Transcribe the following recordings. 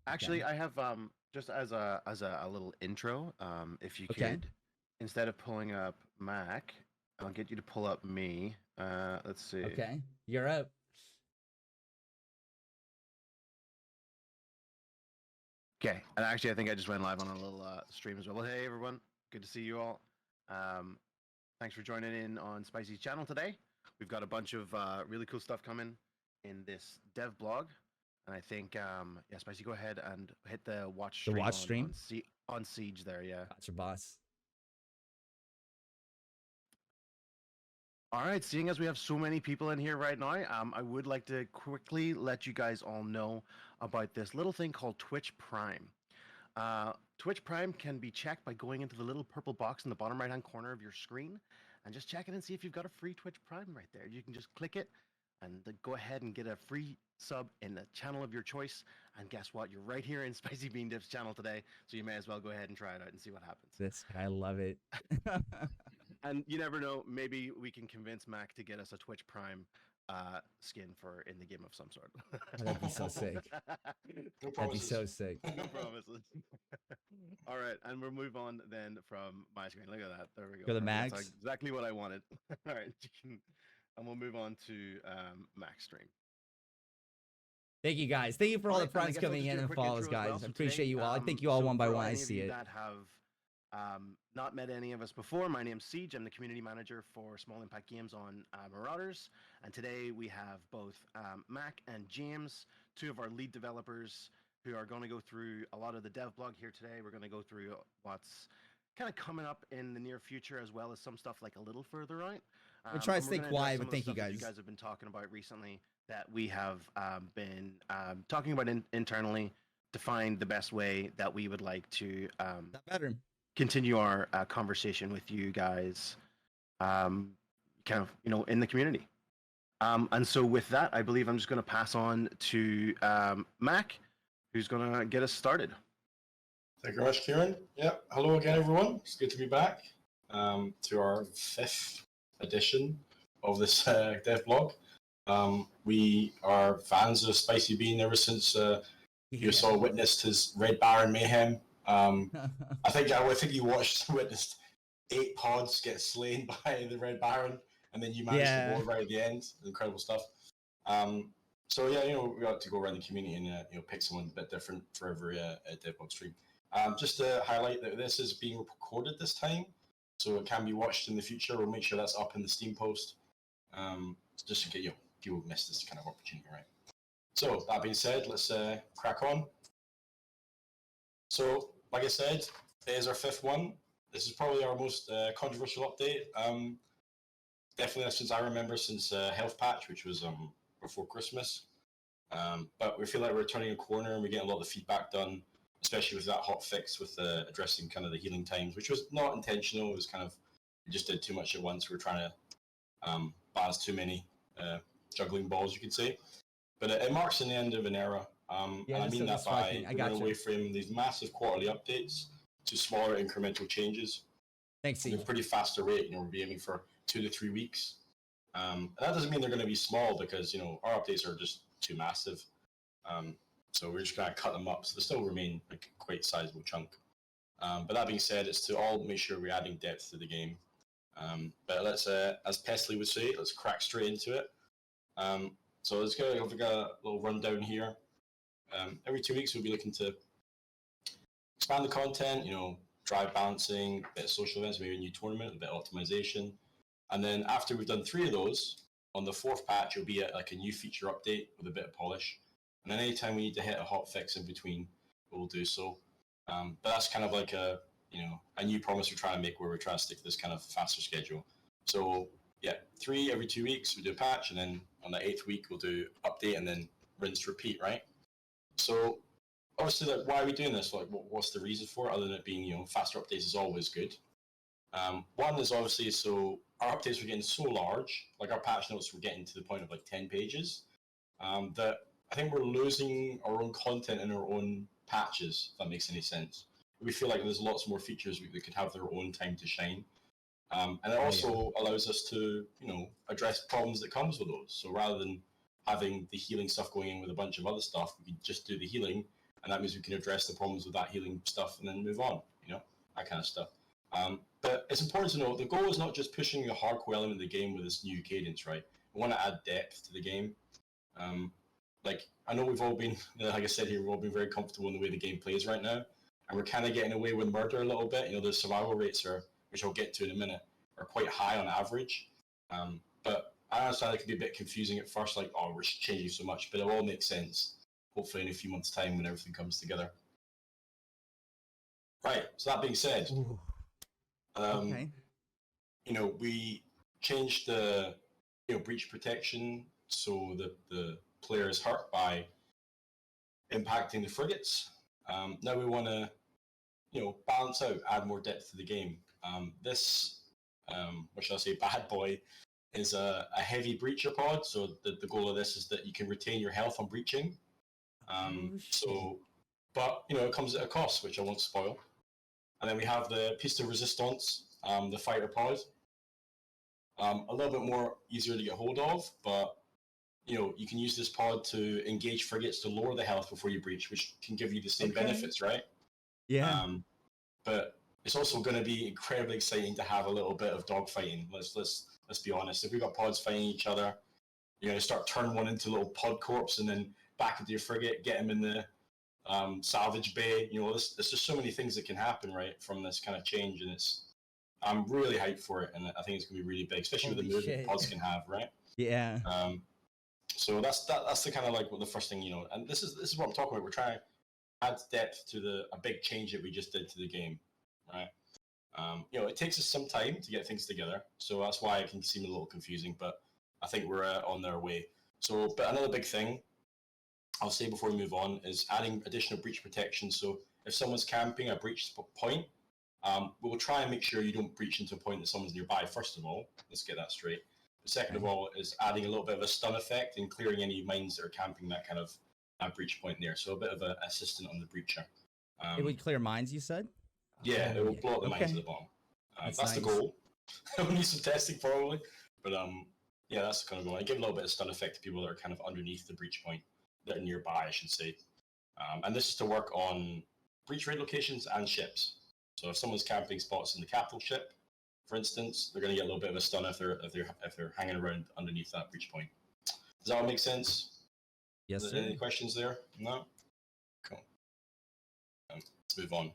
Actually, I have just as a little intro, if you Okay. could, instead of pulling up Mac, I'll get you to pull up me. Let's see. Okay. You're up. Okay, and actually, I think I just went live on a little stream as well. Well, hey everyone, good to see you all. Um, Thanks for joining in on Spicy's channel today. We've got a bunch of really cool stuff coming in this dev blog, and I think yeah, Spicy, go ahead and hit the watch The stream watch stream. on Siege there. Yeah. Gotcha, boss. All right, seeing as we have so many people in here right now, I would like to quickly let you guys all know about this little thing called Twitch Prime. Twitch Prime can be checked by going into the little purple box in the bottom right hand corner of your screen and just check it and see if you've got a free Twitch Prime right there. You can just click it and go ahead and get a free sub in the channel of your choice. And guess what? You're right here in Spicy Bean Dip's channel today, so you may as well go ahead and try it out and see what happens. I love it. And you never know, maybe we can convince Mac to get us a Twitch Prime skin for in the game of some sort. That'd be so sick. No That'd be so promises. sick. No promises. All right, and we'll move on then from my screen. Look at that. There we go. Go to Perfect. That's Max. exactly what I wanted. All right, and we'll move on to Max stream. Thank you guys. Thank you for all the Alright, and I friends guess I'll coming just in do a and quick follows, intro as guys. well. I So appreciate today, you all. I thank you all so one by for one. I any of see you it. that have not met any of us before, my name's Siege. I'm the community manager for Small Impact Games on Marauders. And today we have both Mac and James, two of our lead developers, who are going to go through a lot of the dev blog here today. We're going to go through what's kind of coming up in the near future, as well as some stuff like a little further out. We'll try to And stay gonna address quiet, some but of the thank you stuff that you guys. guys have been talking about recently that we have been talking about internally to find the best way that we would like to That better. continue our conversation with you guys, kind of, in the community. And so with that, I believe I'm just going to pass on to Mac, who's going to get us started. Thank you very much, Kieran. Yeah, hello again, everyone. It's good to be back to our 5th edition of this dev blog. We are fans of Spicy Bean ever since you witnessed his Red Baron mayhem. I think you witnessed 8 pods get slain by the Red Baron, and then you managed to go right at the end. Incredible stuff. So yeah, we got to go around the community and pick someone a bit different for every devlog stream. Just to highlight that this is being recorded this time, so it can be watched in the future. We'll make sure that's up in the Steam post, just in case people miss this kind of opportunity, right? So that being said, let's crack on. So, like I said, it is our 5th one. This is probably our most controversial update. Definitely since I remember, since Health Patch, which was before Christmas. But we feel like we're turning a corner and we're getting a lot of the feedback done, especially with that hot fix with addressing kind of the healing times, which was not intentional. It was kind of, we just did too much at once. We were trying to balance too many juggling balls, you could say. But it marks the end of an era. And I mean that by going away from these massive quarterly updates to smaller incremental changes. Thanks, at a pretty faster rate. We'll be aiming for 2 to 3 weeks. And that doesn't mean they're going to be small, because our updates are just too massive. So we're just going to cut them up, so they still remain like a quite sizable chunk. But that being said, it's to all make sure we're adding depth to the game. But let's, as Pesley would say, let's crack straight into it. So let's go. I've got a little rundown here. Every 2 weeks, we'll be looking to expand the content. Drive balancing, a bit of social events, maybe a new tournament, a bit of optimization. And then after we've done 3 of those, on the 4th patch, it'll be like a new feature update with a bit of polish. And then anytime we need to hit a hot fix in between, we'll do so. But that's kind of like a new promise we're trying to make, where we're trying to stick to this kind of faster schedule. So yeah, 3 every 2 weeks, we do a patch, and then on the 8th week, we'll do update, and then rinse, repeat, right? So obviously, like, why are we doing this? Like, what's the reason for it, other than it being, faster updates is always good. One is obviously, so our updates were getting so large, like our patch notes were getting to the point of like 10 pages, that I think we're losing our own content in our own patches, if that makes any sense. We feel like there's lots more features that could have their own time to shine. And it also allows us to, address problems that comes with those. So rather than having the healing stuff going in with a bunch of other stuff, we can just do the healing and that means we can address the problems with that healing stuff and then move on. That kind of stuff. But it's important to know the goal is not just pushing the hardcore element of the game with this new cadence, right? We want to add depth to the game. Like I know we've all been, like I said here, we've all been very comfortable in the way the game plays right now, and we're kind of getting away with murder a little bit. The survival rates are, which I'll get to in a minute, are quite high on average. But I understand it can be a bit confusing at first, like, oh, we're changing so much, but it all makes sense. Hopefully, in a few months' time, when everything comes together. Right. So that being said, Okay. We changed the breach protection so that the player is hurt by impacting the frigates. Now we want to balance out, add more depth to the game. This what shall I say, bad boy is a heavy breacher pod. So the goal of this is that you can retain your health on breaching. But it comes at a cost, which I won't spoil. And then we have the piece de resistance, the fighter pod. A little bit more easier to get hold of, but you can use this pod to engage frigates to lower the health before you breach, which can give you the same benefits, right? Yeah. But it's also going to be incredibly exciting to have a little bit of dogfighting. Let's be honest. If we've got pods fighting each other, start turn one into a little pod corpse and then back into your frigate, get him in the salvage bay. There's just so many things that can happen, right, from this kind of change, and I'm really hyped for it, and I think it's gonna be really big, especially with the move that pods can have, right? Yeah. So that's the kind of like the first thing, and this is what I'm talking about. We're trying to add depth to a big change that we just did to the game, right? It takes us some time to get things together, so that's why it can seem a little confusing, but I think we're on their way. So, but another big thing I'll say before we move on is adding additional breach protection. So if someone's camping a breach point, we'll try and make sure you don't breach into a point that someone's nearby, first of all. Let's get that straight. But second of all is adding a little bit of a stun effect and clearing any mines that are camping that kind of breach point there. So a bit of an assistant on the breacher. It would clear mines, you said? Yeah, it will blow up the mines at the bottom. That's nice. The goal. We'll need some testing probably. But yeah, that's the kind of goal. I give a little bit of stun effect to people that are kind of underneath the breach point. That are nearby, I should say. And this is to work on breach raid locations and ships. So if someone's camping spots in the capital ship, for instance, they're going to get a little bit of a stun if they're hanging around underneath that breach point. Does that all make sense? Yes, sir. Any questions there? No? Cool. Let's move on.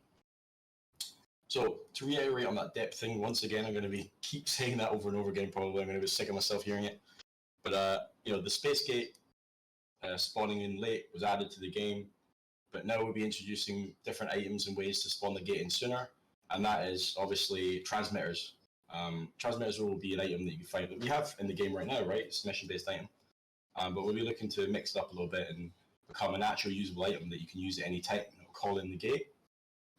So to reiterate on that depth thing, once again, I'm going to keep saying that over and over again. Probably I'm going to be sick of myself hearing it. But the space gate spawning in late was added to the game, but now we'll be introducing different items and ways to spawn the gate in sooner, and that is obviously transmitters. Transmitters will be an item that you find that we have in the game right now, right? It's a mission-based item, but we'll be looking to mix it up a little bit and become an actual usable item that you can use at any time. Call in the gate.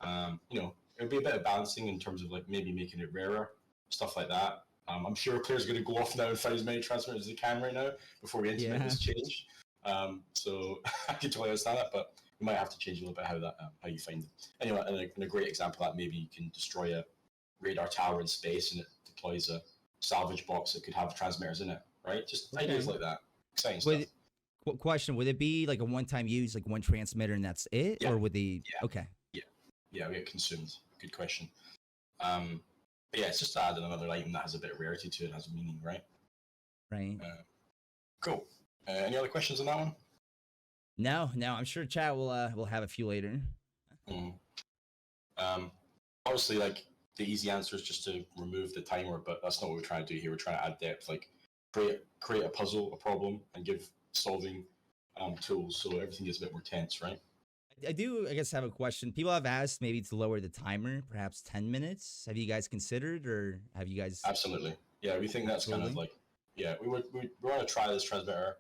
It'll be a bit of balancing in terms of like maybe making it rarer, stuff like that. I'm sure players are going to go off now and find as many transmitters as they can right now before we implement this change. So I can totally understand that, but we might have to change a little bit how you find them. Anyway, and a great example of that, maybe you can destroy a radar tower in space and it deploys a salvage box that could have transmitters in it, right? Just ideas like that. Exciting stuff. Question, would it be like a one-time use, like one transmitter and that's it? Yeah. Or would they... Yeah. Okay. Yeah, we get consumed. Good question. But yeah, it's just adding another item that has a bit of rarity to it, has a meaning, right? Right. Cool. Any other questions on that one? No, I'm sure chat will have a few later. Obviously, like the easy answer is just to remove the timer, but that's not what we're trying to do here. We're trying to add depth, like create a puzzle, a problem, and give solving tools so everything gets a bit more tense, right? I do, I guess, have a question. People have asked maybe to lower the timer, perhaps 10 minutes. Have you guys considered, or have you guys? Absolutely. Yeah, we think that's kind of like, yeah, we want to try this transmitter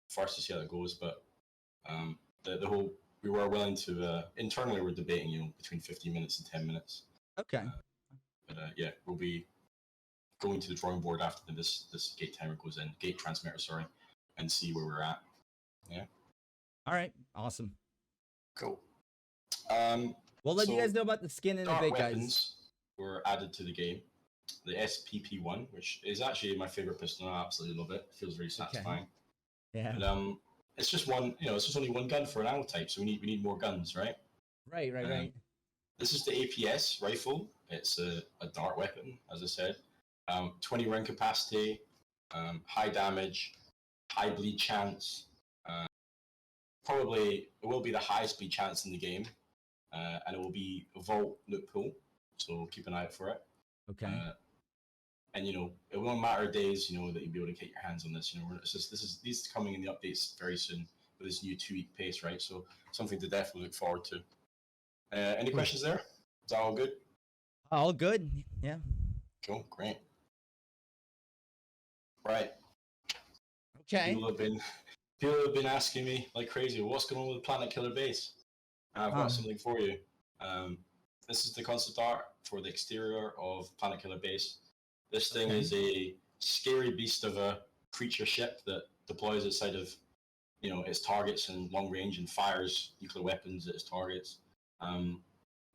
first to see how it goes, but the whole, we were willing to, internally we're debating, between 15 minutes and 10 minutes. Okay. But yeah, we'll be going to the drawing board after this gate timer goes in, gate transmitter, sorry, and see where we're at. Yeah. All right. Awesome. Cool. We'll let you guys know about the skin in a bit, guys. Were added to the game. The SPP1, which is actually my favorite pistol. I absolutely love it. It feels very satisfying. Yeah. But, it's just one. It's just only one gun for an owl type, so we need more guns, right? Right, right, Um, right. this is the APS rifle. It's a dart weapon, as I said. 20 round capacity, high damage, high bleed chance. Uh, Probably it will be the highest bleed chance in the game, and it will be a vault loot pool. So keep an eye out for it. Okay. And it won't matter days that you'll be able to get your hands on this. It's just these are coming in the updates very soon with this new 2-week pace, right? So something to definitely look forward to. Any Cool. questions there? Is that all good? All good. Yeah. Cool, great. Right. Okay. People have been asking me like crazy, what's going on with Planet Killer Base? I've got something for you. This is the concept art for the exterior of Planet Killer Base. This thing is a scary beast of a creature ship that deploys outside of its targets and long range and fires nuclear weapons at its targets.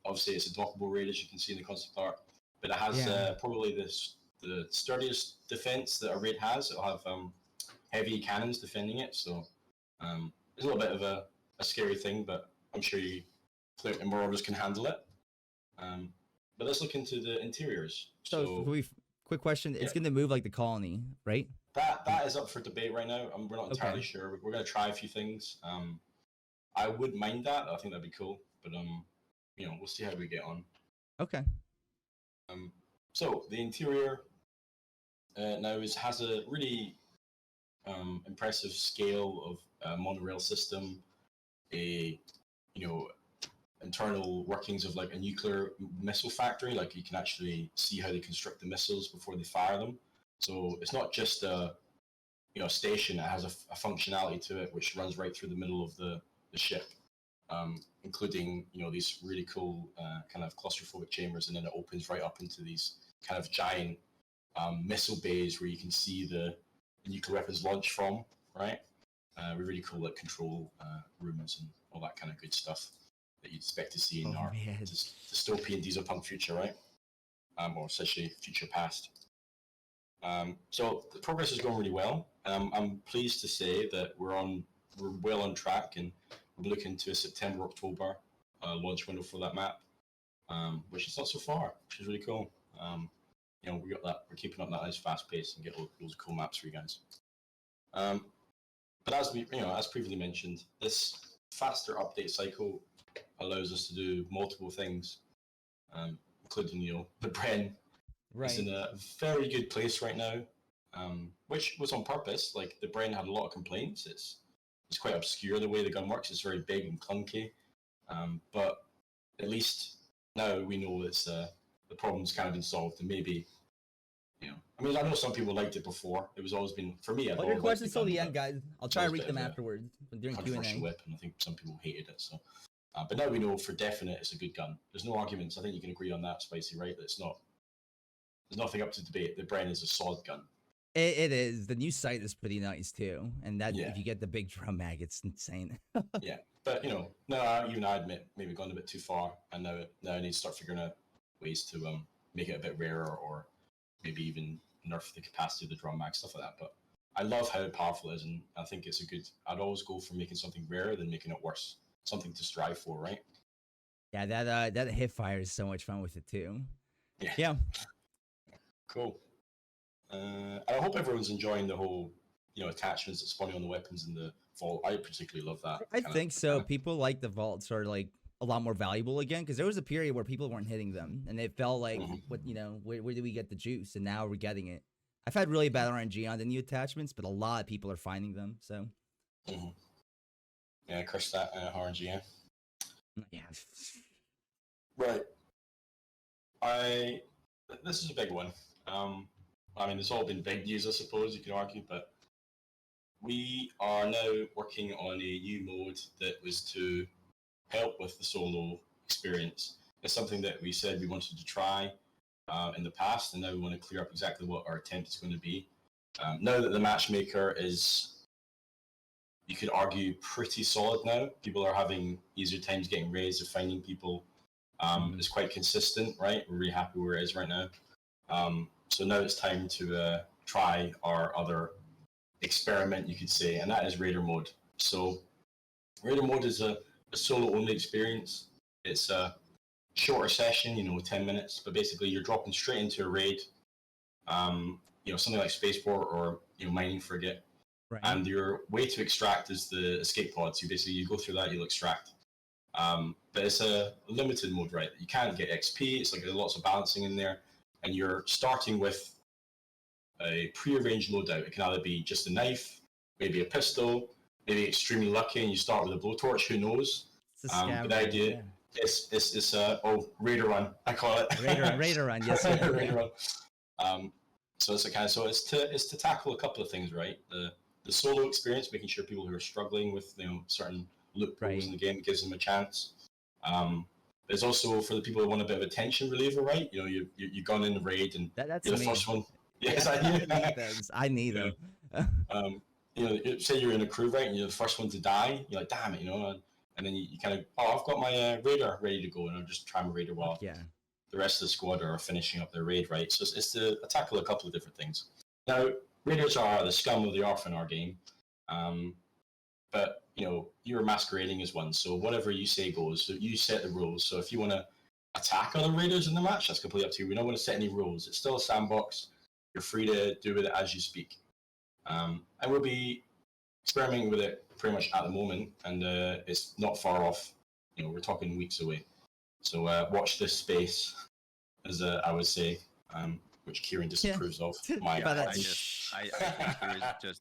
Obviously, it's a dockable raid, as you can see in the concept art, but it has probably the sturdiest defense that a raid has. It'll have heavy cannons defending it, so it's a little bit of a scary thing, but I'm sure you Marauders can handle it. But let's look into the interiors. So quick question: it's going to move like the colony, right? That is up for debate right now. We're not entirely sure. We're going to try a few things. I would mind that. I think that'd be cool. But we'll see how we get on. Okay. So the interior now has a really impressive scale of monorail system, internal workings of like a nuclear missile factory. Like you can actually see how they construct the missiles before they fire them. So it's not just a station. It has a functionality to it which runs right through the middle of the ship, including these really cool kind of claustrophobic chambers, and then it opens right up into these kind of giant missile bays where you can see the nuclear weapons launch from, right? With really cool like control rooms and all that kind of good stuff that you'd expect to see in our dystopian diesel punk future, right? Or essentially future past. So the progress is going really well. I'm pleased to say that we're well on track, and we're looking to a September-October launch window for that map, which is not so far, which is really cool. We got that. We're keeping up that nice fast pace and get loads of cool maps for you guys. But as previously mentioned, this faster update cycle allows us to do multiple things, including the Bren is in a very good place right now, which was on purpose. Like the Bren had a lot of complaints. It's quite obscure the way the gun works. It's very big and clunky, but at least now we know it's the problem's kind of been solved, and maybe I know some people liked it before. It was always been for me. Well, your questions till the end, guys. I'll try to read them afterwards during Q&A. Weapon. I think some people hated it. So, but now we know for definite it's a good gun. There's no arguments. I think you can agree on that, Spicy, right? That it's not. There's nothing up to debate. The Bren is a solid gun. It is. The new sight is pretty nice too, and that if you get the big drum mag, it's insane. Yeah, but no, even I admit maybe gone a bit too far, and now I need to start figuring out ways to make it a bit rarer, or maybe even nerf the capacity of the drum mag, stuff like that. But I love how powerful it is, and I think it's a good. I'd always go for making something rarer than making it worse. Something to strive for, right? Yeah, that hip fire is so much fun with it too. Yeah. Cool. I hope everyone's enjoying the whole, attachments that spawning on the weapons in the vault. I particularly love that. I think so. People like the vaults are like a lot more valuable again, because there was a period where people weren't hitting them, and it felt like, where do we get the juice? And now we're getting it. I've had really bad RNG on the new attachments, but a lot of people are finding them. So. Yeah, crush that RNG. Yeah. Right. This is a big one. It's all been big news, I suppose you can argue, but we are now working on a new mode that was to help with the solo experience. It's something that we said we wanted to try in the past, and now we want to clear up exactly what our attempt is going to be. Now that the matchmaker is, you could argue, pretty solid now, people are having easier times getting raids or finding people. It's quite consistent, right? We're really happy where it is right now. So now it's time to try our other experiment, you could say, and that is Raider mode. So Raider mode is a solo only experience. It's a shorter session, 10 minutes, but basically you're dropping straight into a raid, something like Spaceport or Mining Frigate. Right. And your way to extract is the escape pods. You go through that, you'll extract. But it's a limited mode, right? You can't get XP. It's like there's lots of balancing in there, and you're starting with a pre-arranged loadout. It can either be just a knife, maybe a pistol, maybe extremely lucky, and you start with a blowtorch. Who knows? It's a scam. But the idea it's Raider Run. I call it Raider Run. Yes, sir. Raider Run. So it's to tackle a couple of things, right? The solo experience, making sure people who are struggling with certain loopholes in the game gives them a chance. There's also for the people who want a bit of a tension reliever, right? You've gone in the raid and That's you're the me. first one. Yes, I need them. Say you're in a crew, right, and you're the first one to die. You're like, damn it, and then you kind of, I've got my raider ready to go, and I'm just trying my raider while the rest of the squad are finishing up their raid, right? So it's to tackle a couple of different things. Now, raiders are the scum of the earth in our game, but you're masquerading as one, so whatever you say goes. So you set the rules. So if you want to attack other raiders in the match, that's completely up to you. We don't want to set any rules. It's still a sandbox. You're free to do with it as you speak. And we'll be experimenting with it pretty much at the moment, and it's not far off. We're talking weeks away. So watch this space, as I would say, which Kieran disapproves of. I think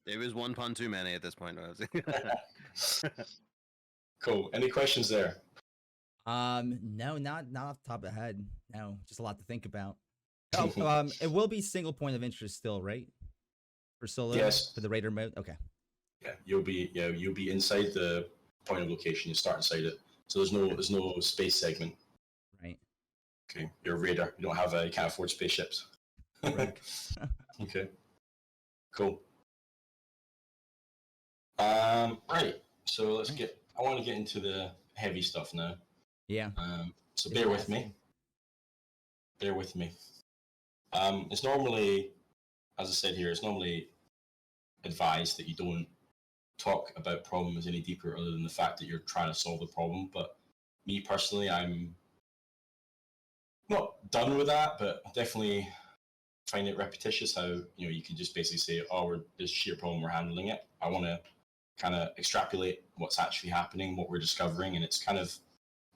it was one pun too many at this point. Cool. Any questions there? No, not off the top of the head. No, just a lot to think about. It will be single point of interest still, right? For solo, yes. For the Raider mode, okay. Yeah, you'll be inside the point of location. You start inside it, so there's no space segment. Right. Okay, you're a Raider. You can't afford spaceships. Right. Okay. Cool. Right. So I want to get into the heavy stuff now. Yeah. So bear with me. It's normally, as I said here, it's normally advised that you don't talk about problems any deeper other than the fact that you're trying to solve the problem. But me personally, I'm not done with that, but definitely find it repetitious how you can just basically say, we're this sheer problem, we're handling it. I want to kind of extrapolate what's actually happening, what we're discovering, and it's kind of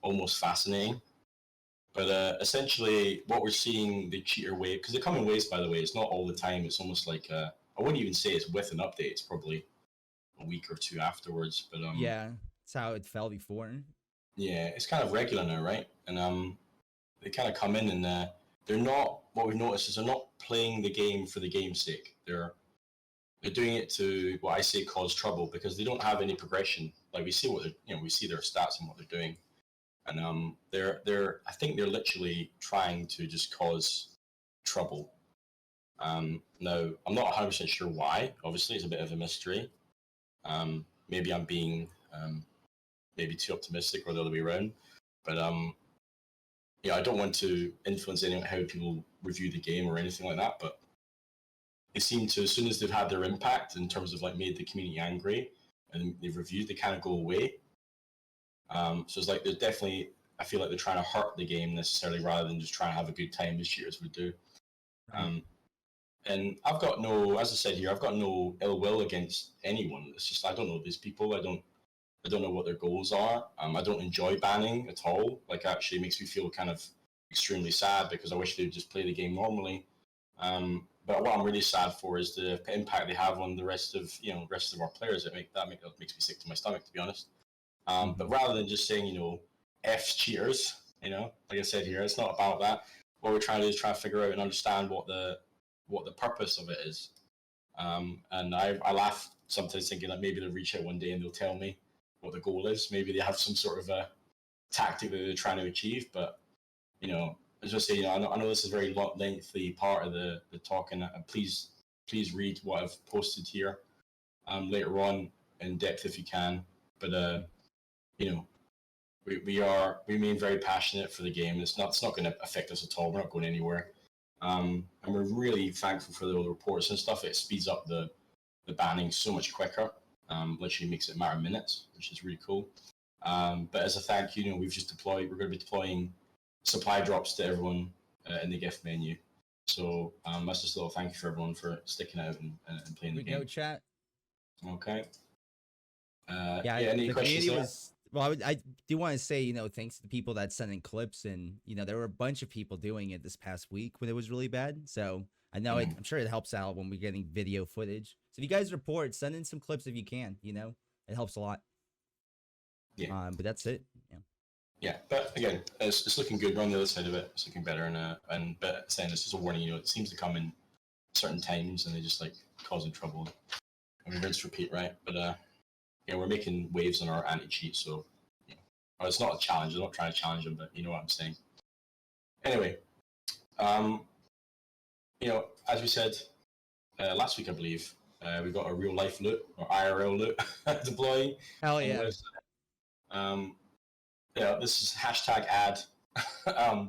almost fascinating. But essentially, what we're seeing, the cheater wave, because they come in waves, by the way, it's not all the time. It's almost like, I wouldn't even say it's with an update. It's probably a week or two afterwards. But yeah, that's how it felt before. Yeah, it's kind of regular now, right? And they kind of come in and they're not, what we've noticed is they're not playing the game for the game's sake. They're doing it to, what I say, cause trouble, because they don't have any progression. Like we see we see their stats and what they're doing. And I think they're literally trying to just cause trouble. Now, I'm not 100% sure why. Obviously, it's a bit of a mystery. Maybe I'm being maybe too optimistic or the other way around. But I don't want to influence how people review the game or anything like that. But they seem to, as soon as they've had their impact in terms of made the community angry and they've reviewed, they kind of go away. So it's like I feel like they're trying to hurt the game necessarily rather than just trying to have a good time as cheaters would do. And I've got as I said here, I've got no ill will against anyone. It's just, I don't know these people. I don't know what their goals are. I don't enjoy banning at all. Actually makes me feel kind of extremely sad because I wish they'd just play the game normally. But what I'm really sad for is the impact they have on the rest of our players. That makes me sick to my stomach, to be honest. But rather than just saying, F cheaters, like I said here, it's not about that. What we're trying to do is try to figure out and understand what the purpose of it is. And I laugh sometimes thinking that maybe they'll reach out one day and they'll tell me what the goal is. Maybe they have some sort of a tactic that they're trying to achieve. But, as I say, I know this is a very lengthy part of the talk, and please read what I've posted here later on in depth if you can. But we remain very passionate for the game. It's not going to affect us at all. We're not going anywhere. And we're really thankful for the reports and stuff. It speeds up the banning so much quicker. Literally makes it a matter of minutes, which is really cool. But as a thank you, we've just deployed. We're going to be deploying supply drops to everyone in the gift menu. So that's just a little thank you for everyone for sticking out and playing the Here we game. go, chat. Okay. Yeah, any the questions community there? was. Well, I do want to say, thanks to the people that sent in clips, and there were a bunch of people doing it this past week when it was really bad. So I know I'm sure it helps out when we're getting video footage. So if you guys report, send in some clips if you can. It helps a lot. Yeah. But that's it. Yeah. Yeah, but again, it's looking good. We're on the other side of it. It's looking better, but saying this is a warning. It seems to come in certain times, and they just like causing trouble. I mean, rinse, repeat, right? But yeah, we're making waves on our anti-cheat, so it's not a challenge. I'm not trying to challenge them, but you know what I'm saying. Anyway, as we said last week, I believe we got a real life loot or IRL loot deploying. Hell yeah. This is hashtag ad,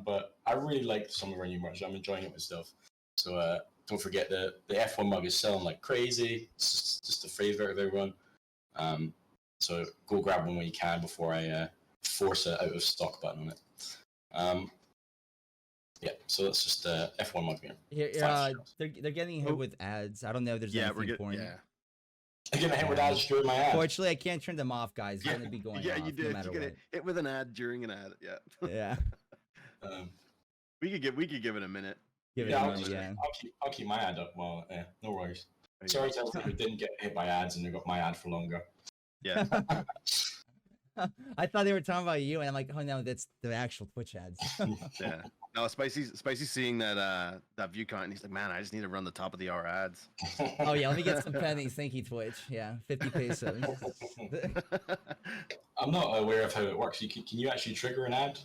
but I really like some of our new merch. I'm enjoying it myself. So don't forget the F1 mug is selling like crazy. It's just a favorite of everyone. So go grab one when you can before I force a out of stock button on it. Yeah, so that's just the F1 mug here. They're getting hit with ads. I don't know if there's anything for Yeah. I'm getting hit with ads during my ad. Fortunately, I can't turn them off, guys. It's gonna be going off you did. no matter You what. get hit with an ad during an ad. Yeah. Yeah. We could give it a minute. Give it a minute, yeah. I'll keep my ad up. Well, no worries. Sorry to everyone who didn't get hit by ads and they got my ad for longer. Yeah. I thought they were talking about you, and I'm like, oh no, that's the actual Twitch ads. Yeah. No, Spicy seeing that view count, and he's like, man, I just need to run the top of the hour ads. Oh yeah, let me get some pennies. Thank you, Twitch. Yeah, 50 pesos. I'm not aware of how it works. Can you actually trigger an ad?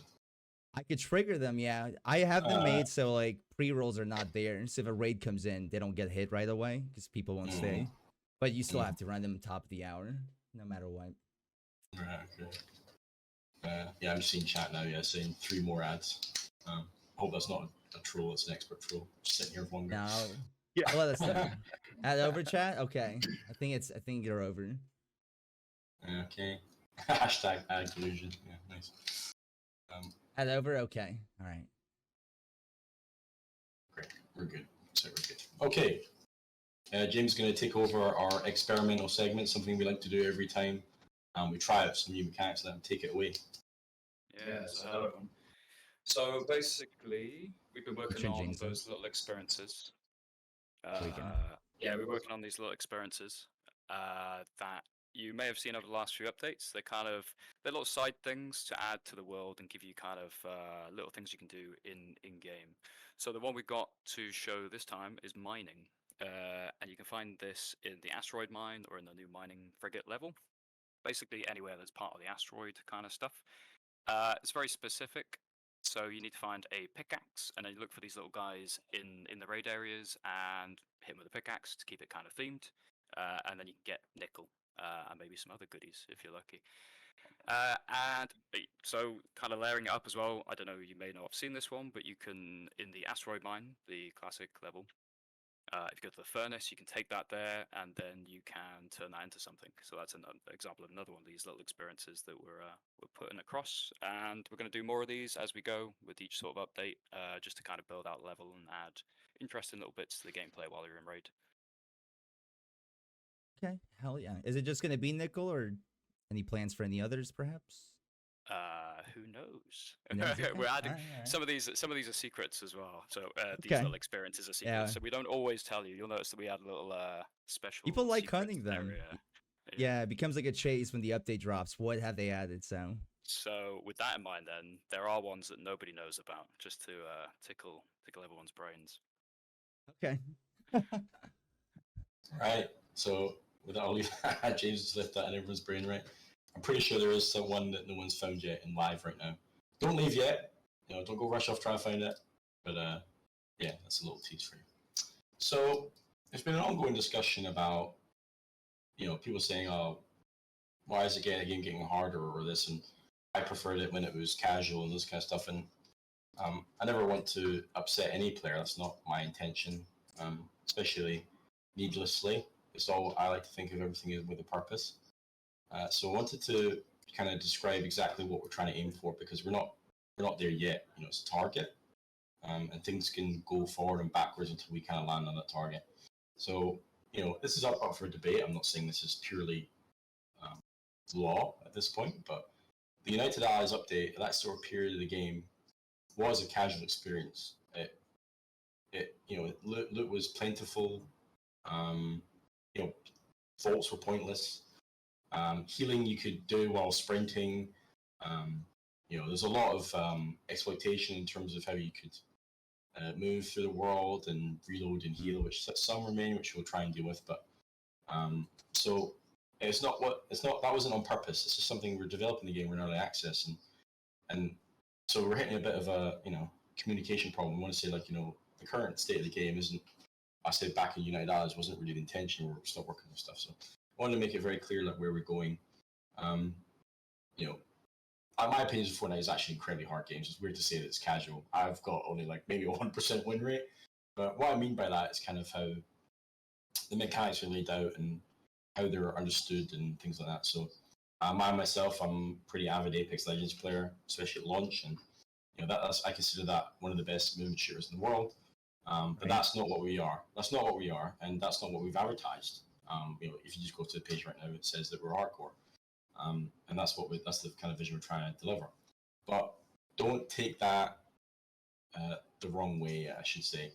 I could trigger them, yeah. I have them made so like pre-rolls are not there. So if a raid comes in, they don't get hit right away because people won't stay. But you still have to run them top of the hour, no matter what. Right, okay. Yeah, I'm just seeing chat now, saying 3 more ads. I hope that's not a troll, it's an expert troll. Just sitting here wondering. No. Yeah. Well, that's ad over, chat? Okay. I think you're over. Okay. Hashtag ad collusion. Yeah, nice. Ad over? Okay. All right. Great. We're good. So we're good. Okay. James is going to take over our experimental segment, something we like to do every time we try out some new mechanics. Let him take it away. Yeah, so hello everyone. So basically, we've been working on those little experiences. We're working on these little experiences that you may have seen over the last few updates. They're little side things to add to the world and give you kind of little things you can do in game. So the one we got to show this time is mining, and you can find this in the asteroid mine or in the new mining frigate level. Basically anywhere that's part of the asteroid kind of stuff. It's very specific. So you need to find a pickaxe, and then you look for these little guys in the raid areas and hit them with a pickaxe to keep it kind of themed. And then you can get nickel and maybe some other goodies if you're lucky. And so kind of layering it up as well. I don't know, you may not have seen this one, but you can, in the asteroid mine, the classic level, if you go to the furnace, you can take that there, and then you can turn that into something. So that's an example of another one of these little experiences that we're putting across. And we're going to do more of these as we go with each sort of update, just to kind of build out level and add interesting little bits to the gameplay while you're in raid. Okay, hell yeah. Is it just going to be nickel, or any plans for any others, perhaps? Who knows? We're adding all right. Some of these are secrets as well. So these little experiences are secrets. So we don't always tell you. You'll notice that we add a little special. People like hunting them. Area. Yeah, it becomes like a chase when the update drops. What have they added? So with that in mind, then there are ones that nobody knows about, just to tickle everyone's brains. Okay. Right. So with that, I'll leave James just left that in everyone's brain, right? I'm pretty sure there is someone that no one's found yet in live right now. Don't leave yet. Don't go rush off trying to find it. But yeah, that's a little tease for you. So there's been an ongoing discussion about, people saying, "Oh, why is the game getting harder or this?" And I preferred it when it was casual and this kind of stuff. And I never want to upset any player. That's not my intention, especially needlessly. I like to think of everything with a purpose. So I wanted to kind of describe exactly what we're trying to aim for, because we're not there yet. It's a target, and things can go forward and backwards until we kind of land on that target. So this is up for debate. I'm not saying this is purely law at this point, but the United Allies update, that sort of period of the game, was a casual experience. Loot was plentiful. Faults were pointless. Healing you could do while sprinting. There's a lot of exploitation in terms of how you could move through the world and reload and heal, which some remain, which we'll try and deal with. But so that wasn't on purpose. It's just something we're developing the game. We're in early access, and so we're hitting a bit of a communication problem. We want to say the current state of the game isn't. I said back in United Allies wasn't really the intention. We're still working on stuff. So I wanted to make it very clear where we're going. My opinion of Fortnite is actually incredibly hard games. It's weird to say that it's casual. I've got only maybe a 1% win rate, but what I mean by that is kind of how the mechanics are laid out and how they're understood and things like that. So myself, I'm a pretty avid Apex Legends player, especially at launch, and I consider that one of the best movement shooters in the world. But that's not what we are. That's not what we are, and that's not what we've advertised. If you just go to the page right now, it says that we're hardcore, and that's the kind of vision we're trying to deliver. But don't take that the wrong way. I should say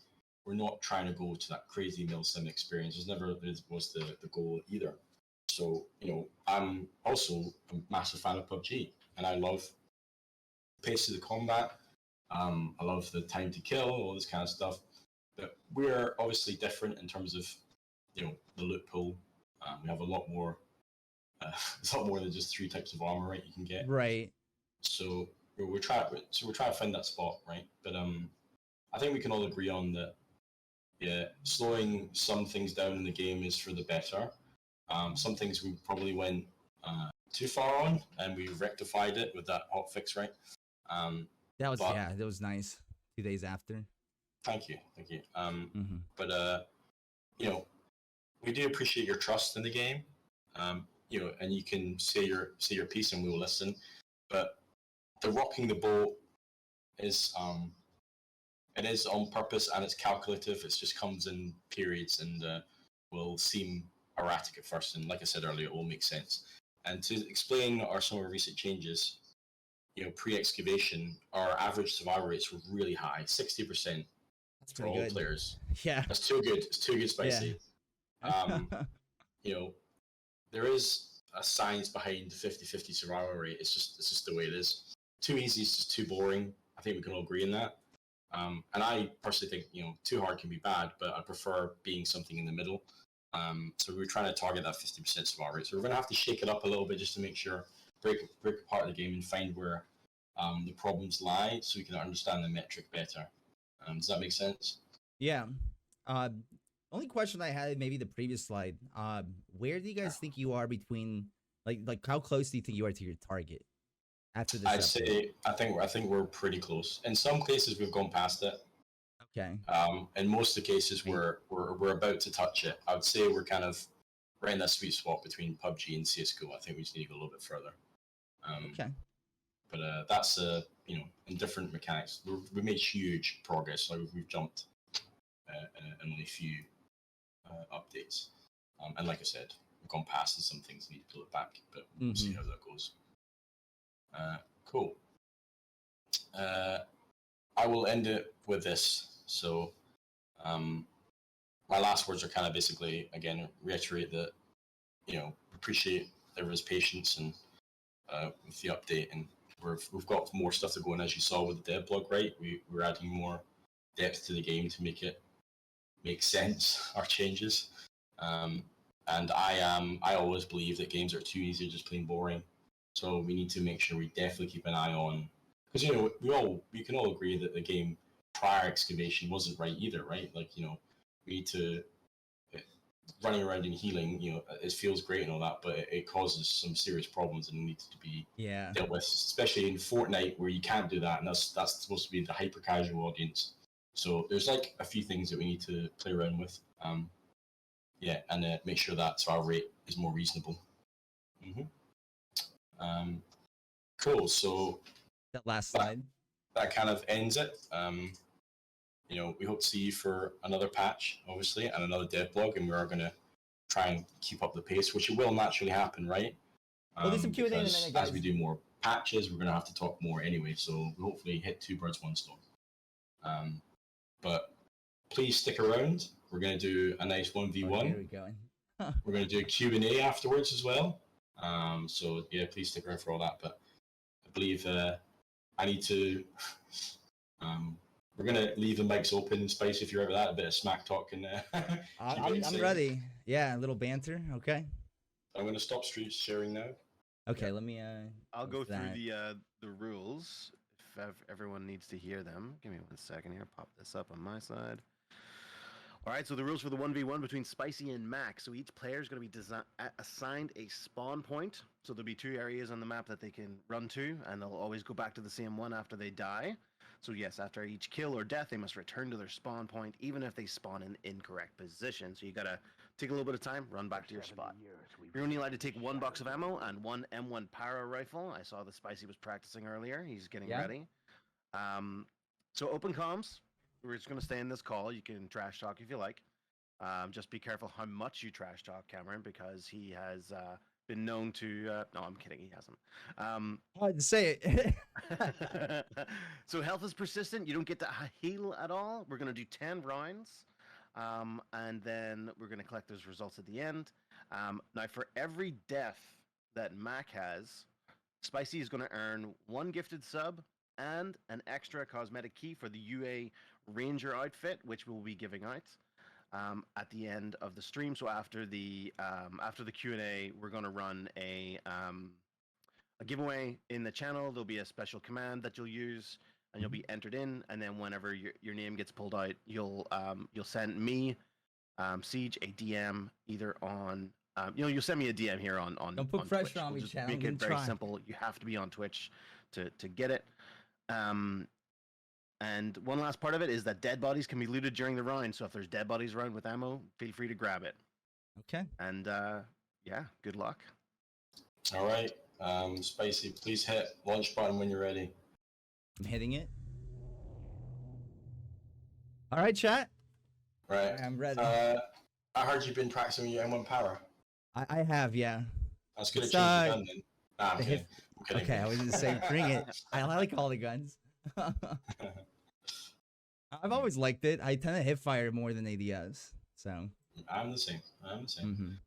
we're not trying to go to that crazy milsim experience. It never was the goal either. So I'm also a massive fan of PUBG, and I love the pace of the combat. I love the time to kill, all this kind of stuff. But we're obviously different in terms of the loot pool. We have a lot more. It's a lot more than just 3 types of armor, right? You can get. Right. So we're trying to find that spot, right? But I think we can all agree on that. Yeah, slowing some things down in the game is for the better. Some things we probably went too far on, and we rectified it with that hot fix, right? That was nice. 2 days after. Thank you. But we do appreciate your trust in the game. And you can say your piece, and we will listen. But the rocking the boat is it is on purpose, and it's calculative. It just comes in periods and will seem erratic at first. And like I said earlier, it will make sense. And to explain some of our recent changes, pre-excavation, our average survival rates were really high, 60%. That's for pretty all good. players. Yeah. That's too good. It's too good spicy. Yeah. There is a science behind the 50-50 survival rate. It's just the way it is. Too easy is just too boring. I think we can all agree in that. And I personally think, too hard can be bad, but I prefer being something in the middle. So we're trying to target that 50% survival rate. So we're going to have to shake it up a little bit just to make sure, break apart the game and find where the problems lie, so we can understand the metric better. Does that make sense? Yeah. Only question I had, maybe the previous slide. Where do you guys think you are between, like how close do you think you are to your target after this? I'd say I think we're pretty close. In some cases, we've gone past it. Okay. In most of the cases, we're about to touch it. I would say we're kind of right in that sweet spot between PUBG and CS:GO. I think we just need to go a little bit further. Okay. But that's in different mechanics. We made huge progress. Like we've jumped in only a few updates. And like I said, we've gone past and some things need to pull it back. But we'll see how that goes. Cool. I will end it with this. So my last words are kind of basically, again, reiterate that, appreciate everyone's patience and with the update, and we've got more stuff to go in, as you saw with the dev blog, right? We're adding more depth to the game to make it make sense, our changes. And I always believe that games are too easy, just plain boring. So we need to make sure we definitely keep an eye on, because we can all agree that the game prior excavation wasn't right either, right? We need to running around and healing. It feels great and all that, but it causes some serious problems and needs to be dealt with, especially in Fortnite where you can't do that, and that's supposed to be the hyper casual audience. So there's a few things that we need to play around with. yeah, and make sure that our rate is more reasonable. Cool. So That last slide. that kind of ends it. We hope to see you for another patch, obviously, and another dev blog, and we are going to try and keep up the pace, which it will naturally happen, right? We'll do some Q&A in a because minute, guys. as we do more patches, we're going to have to talk more anyway, so we'll hopefully hit 2 birds, 1 stone. But please stick around. We're going to do a nice 1v1. Oh, here we go. We're going to do a Q&A afterwards as well. So yeah, please stick around for all that. But I believe I need to. We're going to leave the mics open, Spice, if you're ever that, a bit of smack talk. And I'm ready. Yeah, a little banter. Okay. I'm going to stop stream sharing now. Okay, let me. I'll go through that? the rules if everyone needs to hear them. Give me 1 second here. Pop this up on my side. All right, so the rules for the 1v1 between Spicy and Mac. So each player is going to be assigned a spawn point. So there'll be 2 areas on the map that they can run to, and they'll always go back to the same one after they die. So yes, after each kill or death, they must return to their spawn point, even if they spawn in incorrect position. So you got to take a little bit of time, run back to your spot. You're only allowed to take 1 box of ammo and 1 M1 Para rifle. I saw the Spicy was practicing earlier. He's getting ready. So open comms. We're just going to stay in this call. You can trash talk if you like. Just be careful how much you trash talk, Cameron, because he has been known to... no, I'm kidding. He hasn't. Hard to say it. So health is persistent. You don't get to heal at all. We're going to do 10 rounds. And then we're going to collect those results at the end. Now, for every death that Mac has, Spicy is going to earn 1 gifted sub and an extra cosmetic key for the UA Ranger outfit, which we'll be giving out at the end of the stream. So after the Q&A, we're going to run a giveaway in the channel. There'll be a special command that you'll use, and you'll be entered in. And then whenever your name gets pulled out, you'll send me, Siege, a DM either on. You'll send me a DM here on. Don't put on pressure Twitch. on me, We'll just Chad. make I'm it gonna very try. simple. You have to be on Twitch to get it. And one last part of it is that dead bodies can be looted during the round. So if there's dead bodies around with ammo, feel free to grab it. Okay. And yeah, good luck. All right. Spicy, please hit launch button when you're ready. I'm hitting it. All right, chat. Right. I'm ready. I heard you've been practicing your M1 Power. I have, yeah. That's good. It's, Change the gun then. Nah, I'm the kidding. I'm kidding. Okay, I was gonna say bring it. I like all the guns. I've always liked it. I tend to hip fire more than ADS, so. I'm the same.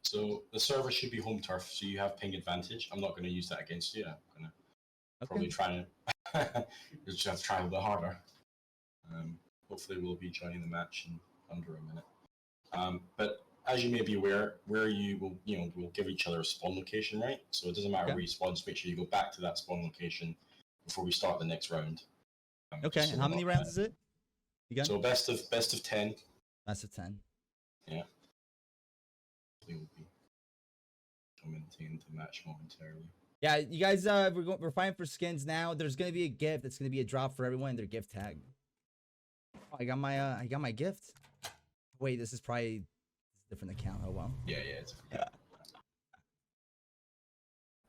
So the server should be home turf, so you have ping advantage. I'm not going to use that against you. I'm going to probably try to just have to try a little bit harder. Hopefully we'll be joining the match in under a minute. But as you may be aware, where you will, we'll give each other a spawn location, right? So it doesn't matter where you spawn. Just make sure you go back to that spawn location before we start the next round. Okay, and how many rounds is it? So best of 10. Best of 10. Yeah. We will be commenting into match momentarily. Yeah, you guys, we're fighting for skins now. There's gonna be a gift. It's gonna be a drop for everyone in their gift tag. Oh, I got my gift. Wait, this is probably a different account. Oh well. Yeah, it's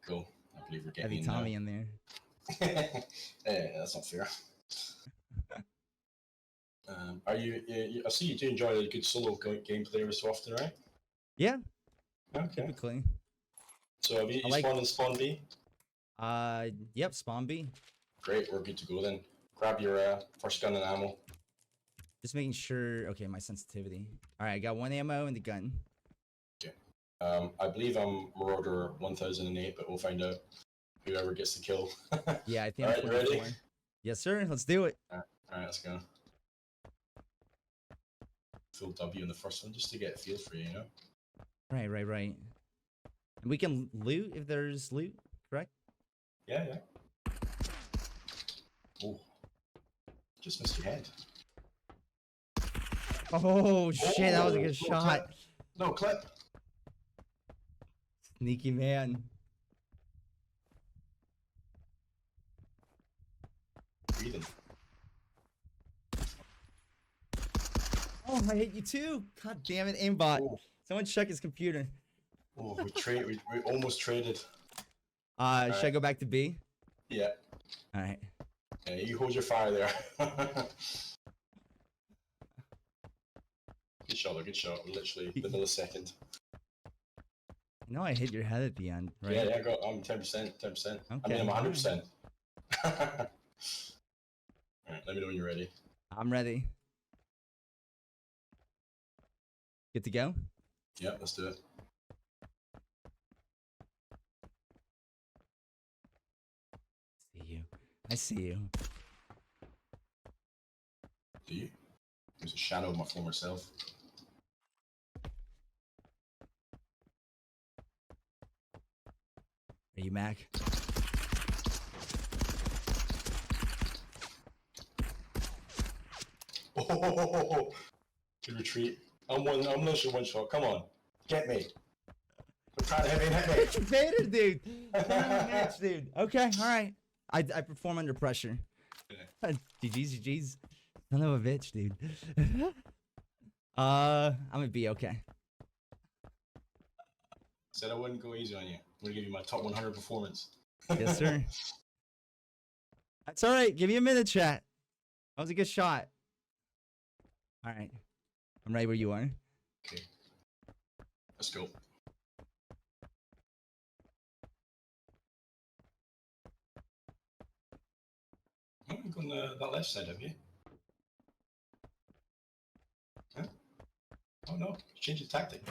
cool. I believe we're getting Heavy Tommy in there. Yeah, that's not fair. Are you? I see you do enjoy a good solo gameplay every so often, right? Yeah. Okay. Typically. So have you spawned in spawn B? Yep, spawn B. Great, we're good to go then. Grab your first gun and ammo. Just making sure. Okay, my sensitivity. All right, I got 1 ammo in the gun. Okay. I believe I'm Marauder 1008, but we'll find out whoever gets the kill. Yeah, I think. All right, you ready? Yes, sir. Let's do it. All right, let's go. Full W in the first one, just to get a feel for you, Right. And we can loot if there's loot, correct? Yeah. Oh, just missed your head. Oh shit, that was a good shot. Clip. No clip. Sneaky man. Breathing. Oh, I hit you too. God damn it, aimbot. Oh. Someone check his computer. Oh, we almost traded. Should I Alright. go back to B? Yeah. All right. Yeah, you hold your fire there. Good shot, though, good shot. Literally the millisecond. No, I hit your head at the end, right? Yeah, I'm 10%, 10%. I Okay, mean, I'm alright. 100%. Alright, let me know when you're ready. I'm ready. Good to go? Yeah, let's do it. See you. I see you. Do you? There's a shadow of my former self. Are you Mac? Oh, good retreat. I'm literally one shot. Come on, get me. I'm trying to hit me, hit me. Vader, dude. Match, dude. Okay, all right. I perform under pressure. GG's. Son of a bitch, dude. I'm gonna be okay. Said I wouldn't go easy on you. I'm gonna give you my top 100 performance. Yes, sir. That's all right. Give me a minute, chat. That was a good shot. All right. I'm right where you are. Okay. Let's go. Oh, you've gone that left side, have you? Huh? Oh no, change the tactic.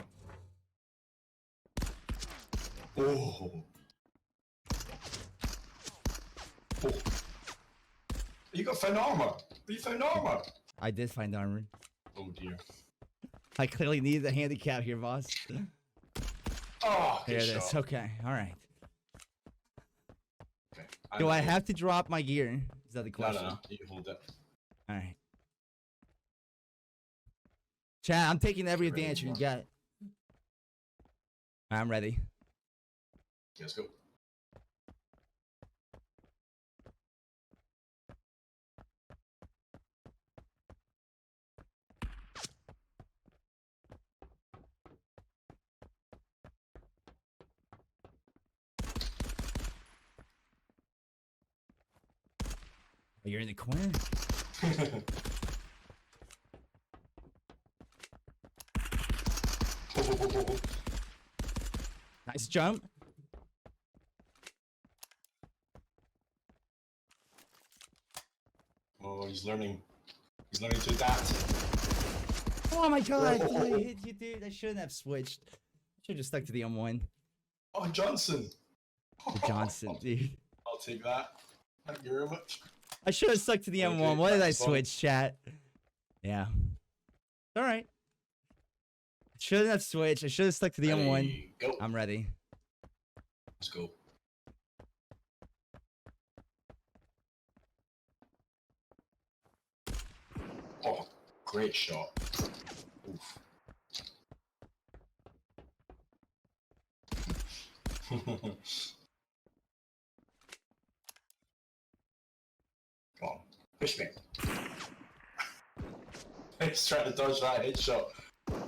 Oh. Oh. You got found armor. You found armor. I did find armor. Oh dear. I clearly needed a handicap here, boss. Oh, There good it is. shot. Okay. All right. Okay. Do I have to drop my gear? Is that the No, question? no, no. You can hold it. All right. Chat, I'm taking every Ready, advantage you Mark? get. I'm ready. Okay, let's go. Oh, you're in the corner. Nice jump. Oh, he's learning. He's learning to adapt. Oh my god, I thought I hit you, dude. I shouldn't have switched. Should have just stuck to the M1. Oh, Johnson. The Johnson, dude. I'll take that. Thank you very much. I should have stuck to the Okay, M1. Why did I practice one. switch, chat? Yeah. All right. Shouldn't have switched. I should have stuck to the M1. Ready, go. I'm ready. Let's go. Oh, great shot. Oof. Come on, push me. He's trying to dodge that headshot. Oh,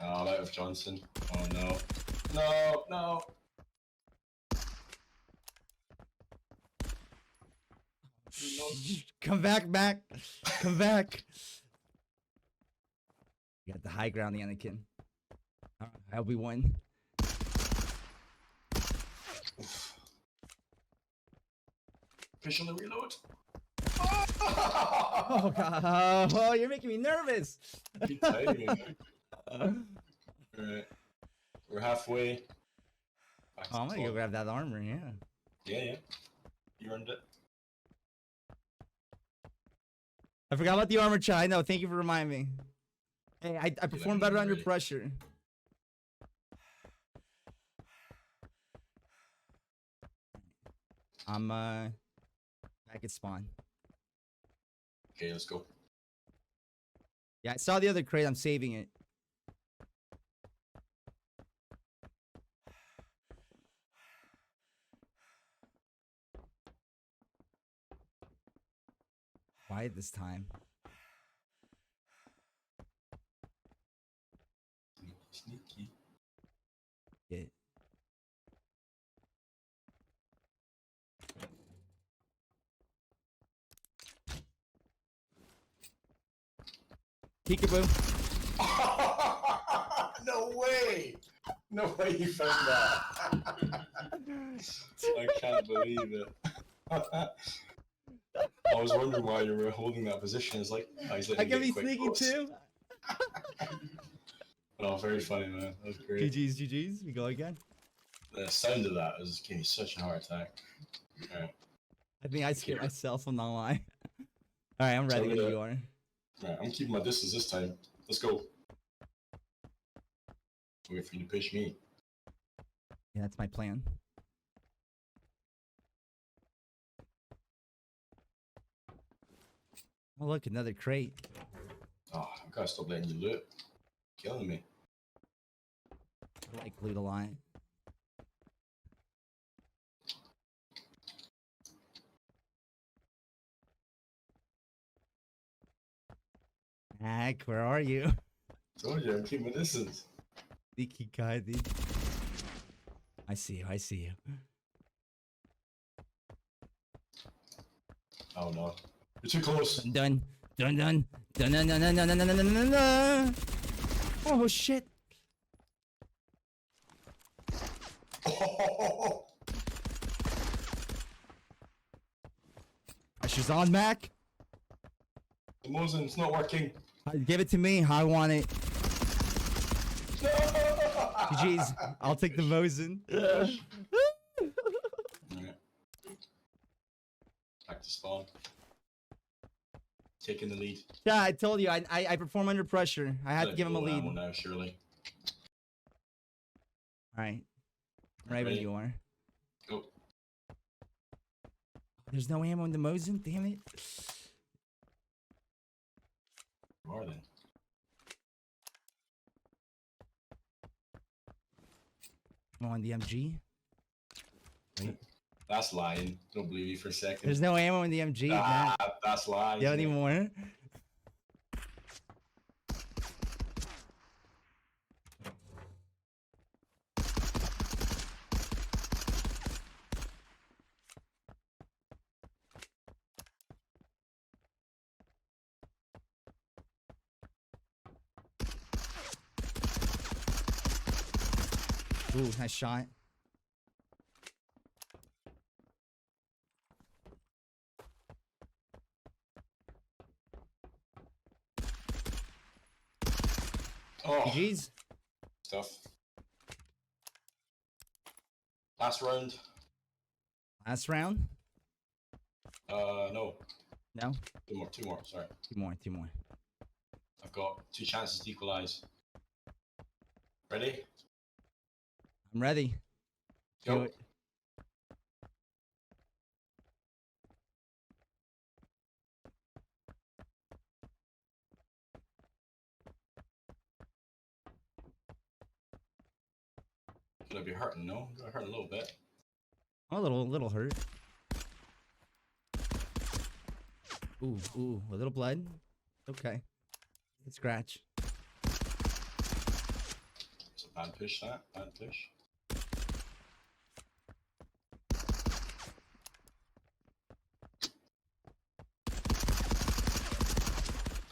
I'm out of Johnson. Oh no. No, no. Come back, Mac. Come back. You got the high ground, the Anakin. I hope we win. Push on the reload. Oh god. Oh, you're making me nervous. Good timing. Alright. We're halfway. Back to Oh, I'm the gonna go top. grab that armor, yeah. Yeah, yeah. You earned it. I forgot about the armor, Chai. No, thank you for reminding me. Hey, I perform me better know under when you're ready. pressure. I'm back at spawn. Okay, let's go. Yeah, I saw the other crate. I'm saving it. Quiet this time. Sneaky, Peekaboo. No way! No way you found that. I can't believe it. I was wondering why you were holding that position. It's like, oh, he's I letting can me be get quick sneaky close. too. Oh, very funny, man. That was great. GG's. We go again. The sound of that was giving me such a heart attack. Alright, I think I scared myself. I'm not lying. All right, I'm ready when you are. right, I'm keeping my distance this time. Let's go. Wait for you to push me. Yeah, that's my plan. Oh, look, another crate. Oh, I gotta stop letting you loot. Killing me. I like loot a lot. Mac, where are you? Told you, I'm keeping my distance. Sneaky guy, dude. I see you. I see you. Oh no. You're too close. Dun dun dun dun dun dun dun dun dun dun dun dun dun. Oh shit! Pressure's on, Mac. The Mosin, it's not working. Give it to me. I want it. Jeez, I'll take the Mosin. Alright. Back to spawn. Taking the lead. Yeah, I told you. I perform under pressure. I had to Let give him a go lead. ammo All now, surely. right. Right where Ready? you are. Go. There's no ammo in the Mosin. Damn it. You are then. Come on, the MG. That's lying. Don't believe you for a second. There's no ammo in the MG. Ah, Mac. that's lying. You have any more? Ooh, nice shot. Oh, GG's. stuff. Last round. Last round? No. No? Two more, sorry. Two more. I've got 2 chances to equalize. Ready? I'm ready. Do Go. it. Gonna be hurting, no? Gonna hurt a little bit. I'm a little hurt. Ooh, a little blood. Okay. Good scratch. It's a bad push, that. Bad push.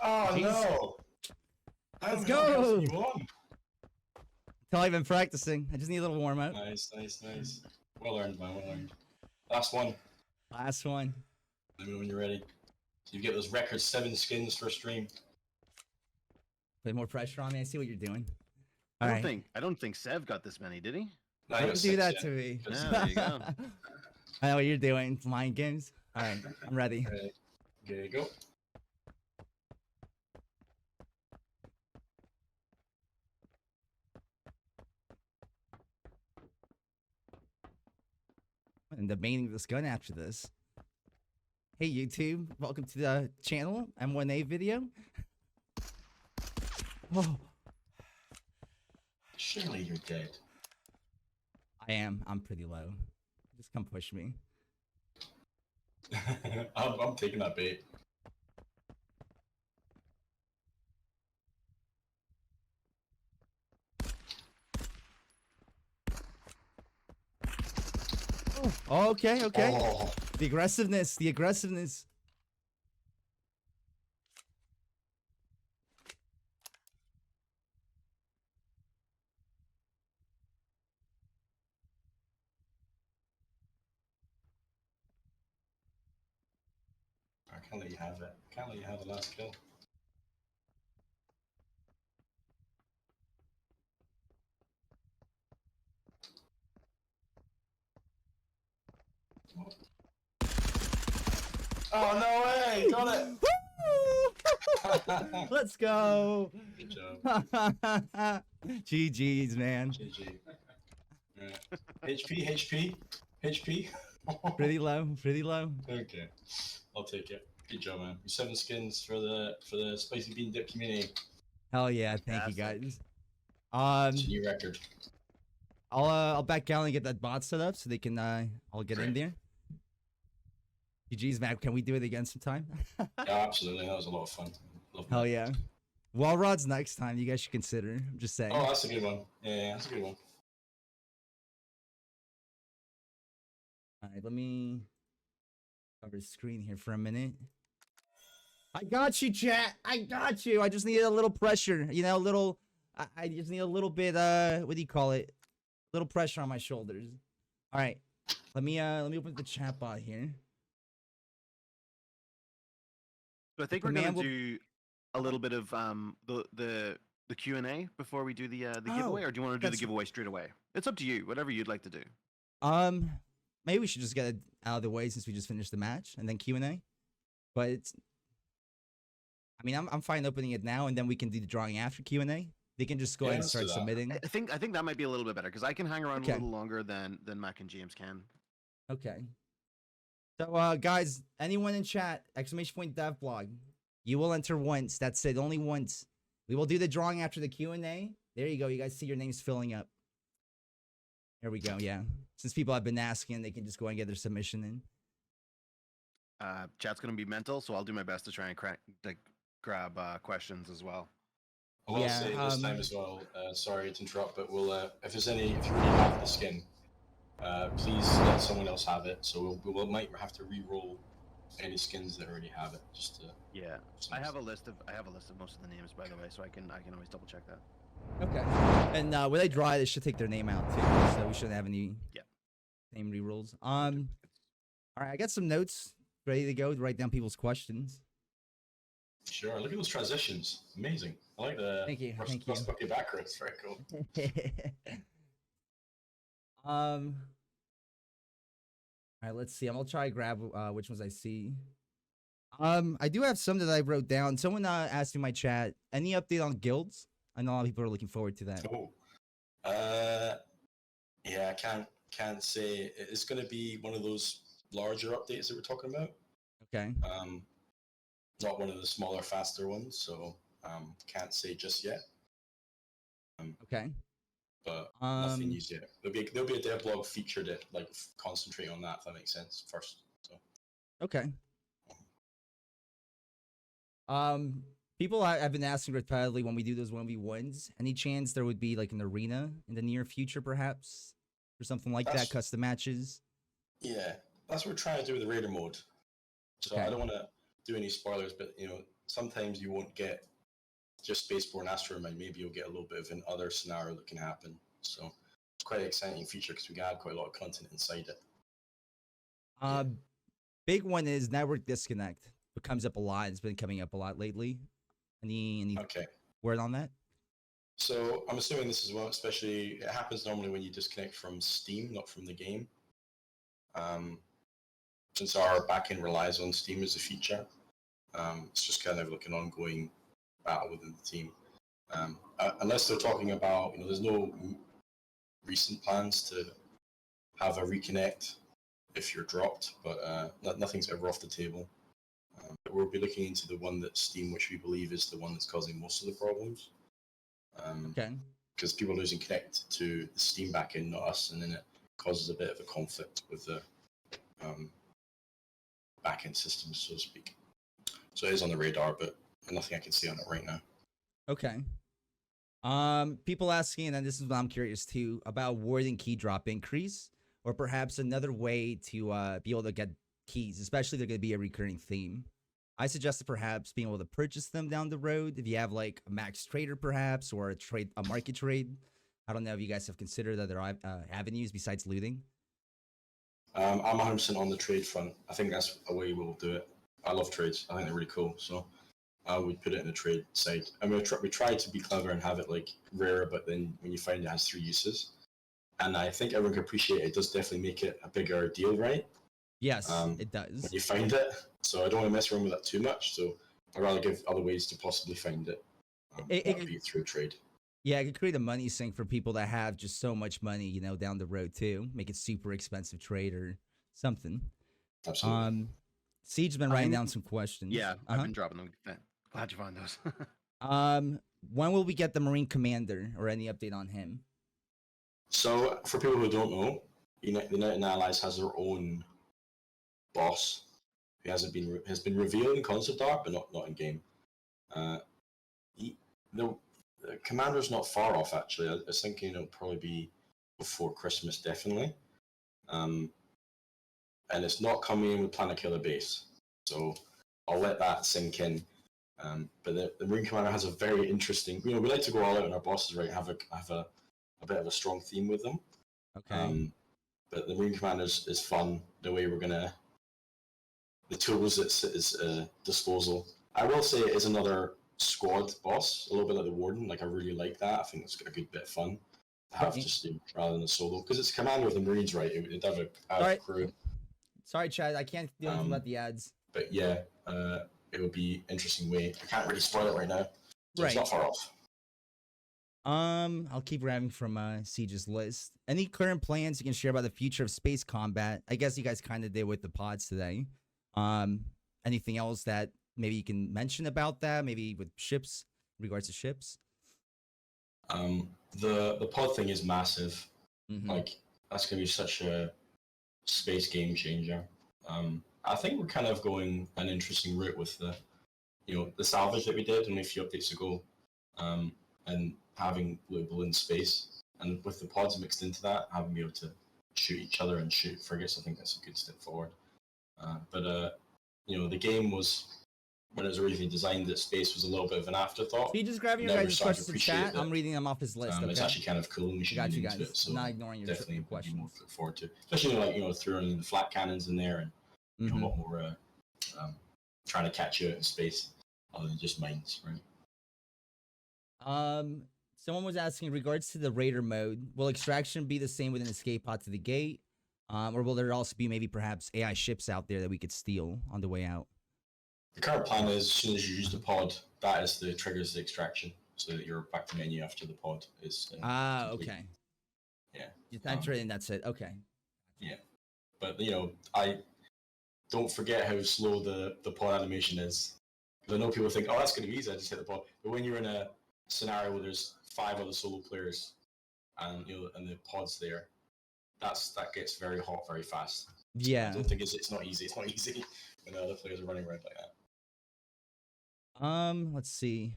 Oh Jeez. no! Let's How go! You won. Tell I've been practicing. I just need a little warm up. Nice. Well earned, man. Well earned. Last one. Last one. Let me know when you're ready. You get those record 7 skins for a stream. Put more pressure on me. I see what you're doing. I All don't right. think Sev got this many, did he? Now you Don't got do 6, that yeah. to me. Yeah, there you go. I know what you're doing. Mind games. All right, I'm ready. Okay, there you go. And debating this gun after this. Hey YouTube, welcome to the channel. M1A video. Oh, Surely you're dead. I am. I'm pretty low. Just come push me. I'm taking that bait. Oh, okay. Oh, The aggressiveness. Can't let you have it. Can't let you have the last kill. Oh no way! Got it. Let's go. Good job. GG's, man. GG. Right. HP. Pretty low, pretty low. Okay, I'll take it. Good job, man. 7 skins for the spicy bean dip community. Hell yeah, thank you Fantastic. guys. It's a new record. I'll back out and get that bot set up so they can all get in there. GG's, man. Can we do it again sometime? Yeah, absolutely. That was a lot of fun. Love Hell that. yeah. Wall rods next time. You guys should consider. I'm just saying. Oh, that's a good one. Yeah, that's a good one. All right, let me cover the screen here for a minute. I got you, chat. I got you. I just needed a little pressure. You know, a little. I just need a little bit. What do you call it? A little pressure on my shoulders. All right. Let me open the chat bot here. So I think we're gonna Command will- do a little bit of the Q&A before we do the giveaway, or do you want to do the that's- giveaway straight away? It's up to you. Whatever you'd like to do. Maybe we should just get it out of the way since we just finished the match and then Q&A. But it's. I mean, I'm fine opening it now, and then we can do the drawing after Q&A. They can just go Yeah, ahead and let's do start that. submitting. I think that might be a little bit better because I can hang around Okay. a little longer than Mac and James can. Okay. So, guys, anyone in chat, !dev blog, you will enter once. That's it, only once. We will do the drawing after the Q&A. There you go. You guys see your names filling up. There we go. Yeah. Since people have been asking, they can just go and get their submission in. Chat's gonna be mental, so I'll do my best to try and grab questions as well. I will Yeah, say this time as well. Sorry to interrupt, but we'll if you already have the skin, please let someone else have it. So we might have to re-roll any skins that already have it. Just to, Yeah, I have a list of most of the names, by the way, so I can always double check that. Okay. And when they draw it, they should take their name out too. So we shouldn't have any name rerolls. All right, I got some notes ready to go to write down people's questions. Sure. Look at those transitions. Amazing. I like the Thank you. Thank you. bucket backwards. Very cool. All right, let's see. I'm gonna try to grab which ones I see. I do have some that I wrote down. Someone asked in my chat, any update on guilds? I know a lot of people are looking forward to that. Oh. Yeah, I can't say. It's going to be one of those larger updates that we're talking about. Okay. Not one of the smaller, faster ones. So can't say just yet. Okay. But nothing news yet. There'll be a dev blog featured it, like concentrate on that. If that makes sense first. So. Okay. People have been asking repetitively when we do those 1v1s, any chance there would be like an arena in the near future, perhaps, or something like that, custom matches? Yeah, that's what we're trying to do with the Raider mode. So Okay. I don't want to do any spoilers, but sometimes you won't get just Spaceborne Asteroid. Maybe you'll get a little bit of an other scenario that can happen. So it's quite an exciting feature because we can add quite a lot of content inside it. Big one is network disconnect. It comes up a lot. It's been coming up a lot lately. Any word on that? So I'm assuming this as well, especially it happens normally when you disconnect from Steam, not from the game. Since our backend relies on Steam as a feature, it's just kind of like an ongoing battle within the team. Unless they're talking about, there's no recent plans to have a reconnect if you're dropped, but nothing's ever off the table. But we'll be looking into the one that's Steam, which we believe is the one that's causing most of the problems. Okay. Because people are losing connect to the Steam backend, not us, and then it causes a bit of a conflict with the backend systems, so to speak. So it is on the radar, but nothing I can see on it right now. Okay. People asking, and this is what I'm curious too, about warden key drop increase, or perhaps another way to be able to get keys, especially if they're going to be a recurring theme. I suggested perhaps being able to purchase them down the road if you have like a max trader perhaps, or a market trade. I don't know if you guys have considered other avenues besides looting. I'm 100% on the trade front. I think that's a way we'll do it. I love trades. I think they're really cool. So I would put it in the trade side. I mean, we try to be clever and have it like rare, but then when you find it has 3 uses, and I think everyone can appreciate it. It does definitely make it a bigger deal, right? Yes, it When does. you find it. So I don't want to mess around with that too much. So I'd rather give other ways to possibly find it. It- That would it- be through trade. Yeah, it could create a money sink for people that have just so much money, down the road too. Make it super expensive trade or something. Absolutely. Siege's been writing I'm- down some questions. Yeah, I've Uh-huh. been dropping them. Glad you found those. When will we get the Marine Commander or any update on him? So for people who don't know, the United Allies has their own boss who has been revealed in concept art, but not in game. The commander's not far off actually. I was thinking it'll probably be before Christmas, definitely. And it's not coming in with Planet Killer Base, so I'll let that sink in. But the Marine Commander has a very interesting. We like to go all out on our bosses, right? Have a bit of a strong theme with them. Okay. But the Marine Commander is fun. The way we're gonna, the tools at his disposal. I will say it is another squad boss, a little bit like the Warden. Like I really like that. I think it's a good bit of fun to have Okay. just rather than a solo, because it's commander of the Marines, right? It'd have a Alright. crew. Sorry, Chad, I can't do anything about the ads. But yeah, it would be interesting way. I can't really spoil it right now. So Right. It's not far off. I'll keep grabbing from Siege's list. Any current plans you can share about the future of space combat? I guess you guys kind of did with the pods today. Anything else that maybe you can mention about that? Maybe with ships, in regards to ships. The pod thing is massive. Mhm. Like that's gonna be such a space game changer. I think we're kind of going an interesting route with the salvage that we did only a few updates ago, and having lootable in space, and with the pods mixed into that, having be able to shoot each other and shoot frigates. I think that's a good step forward. But the game was, when it was originally designed, that space was a little bit of an afterthought. So you just grabbing your Never guys' started to questions in appreciate chat. that. I'm reading them off his list. It's Okay. actually kind of cool, and we should Got get you into guys. it. So I'm not ignoring your definitely questions. more to look forward to, especially throwing the flat cannons in there and a Mhm. lot more trying to catch you out in space other than just mines, right? Someone was asking in regards to the raider mode, will extraction be the same with an escape pod to the gate? Or will there also be maybe perhaps AI ships out there that we could steal on the way out? The current plan is as soon as you use the pod, that is the triggers the extraction, so that you're back to menu after the pod is. Complete. Okay. Yeah. Just enter it and that's it. Okay. But I don't forget how slow the pod animation is. Because I know people think, oh, that's going to be easy. I just hit the pod. But when you're in a scenario where there's 5 other solo players, and and the pod's there, that gets very hot very fast. Yeah. I don't think it's not easy. It's not easy when the other players are running around like that. Let's see.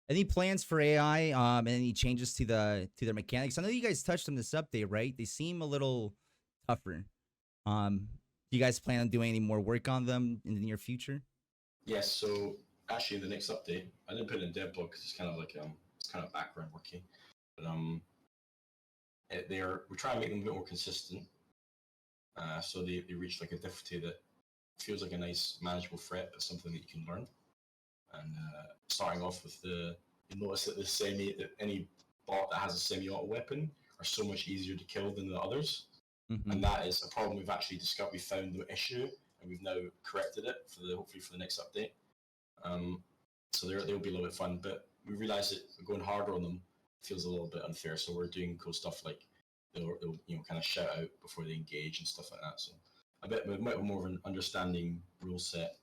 Any plans for AI? And any changes to their mechanics? I know you guys touched on this update, right? They seem a little tougher. Do you guys plan on doing any more work on them in the near future? Yes. So actually, in the next update, I didn't put it in dev blog because it's kind of like it's kind of background working, but we're trying to make them a bit more consistent. So they reach like a difficulty that feels like a nice manageable threat, but something that you can learn. And starting off with you notice that any bot that has a semi-auto weapon are so much easier to kill than the others. Mhm. And that is a problem we've actually discovered. We found the issue, and we've now corrected it hopefully for the next update. So they'll be a little bit fun, but we realised that going harder on them feels a little bit unfair. So we're doing cool stuff like they'll kind of shout out before they engage and stuff like that. So a bit more of an understanding rule set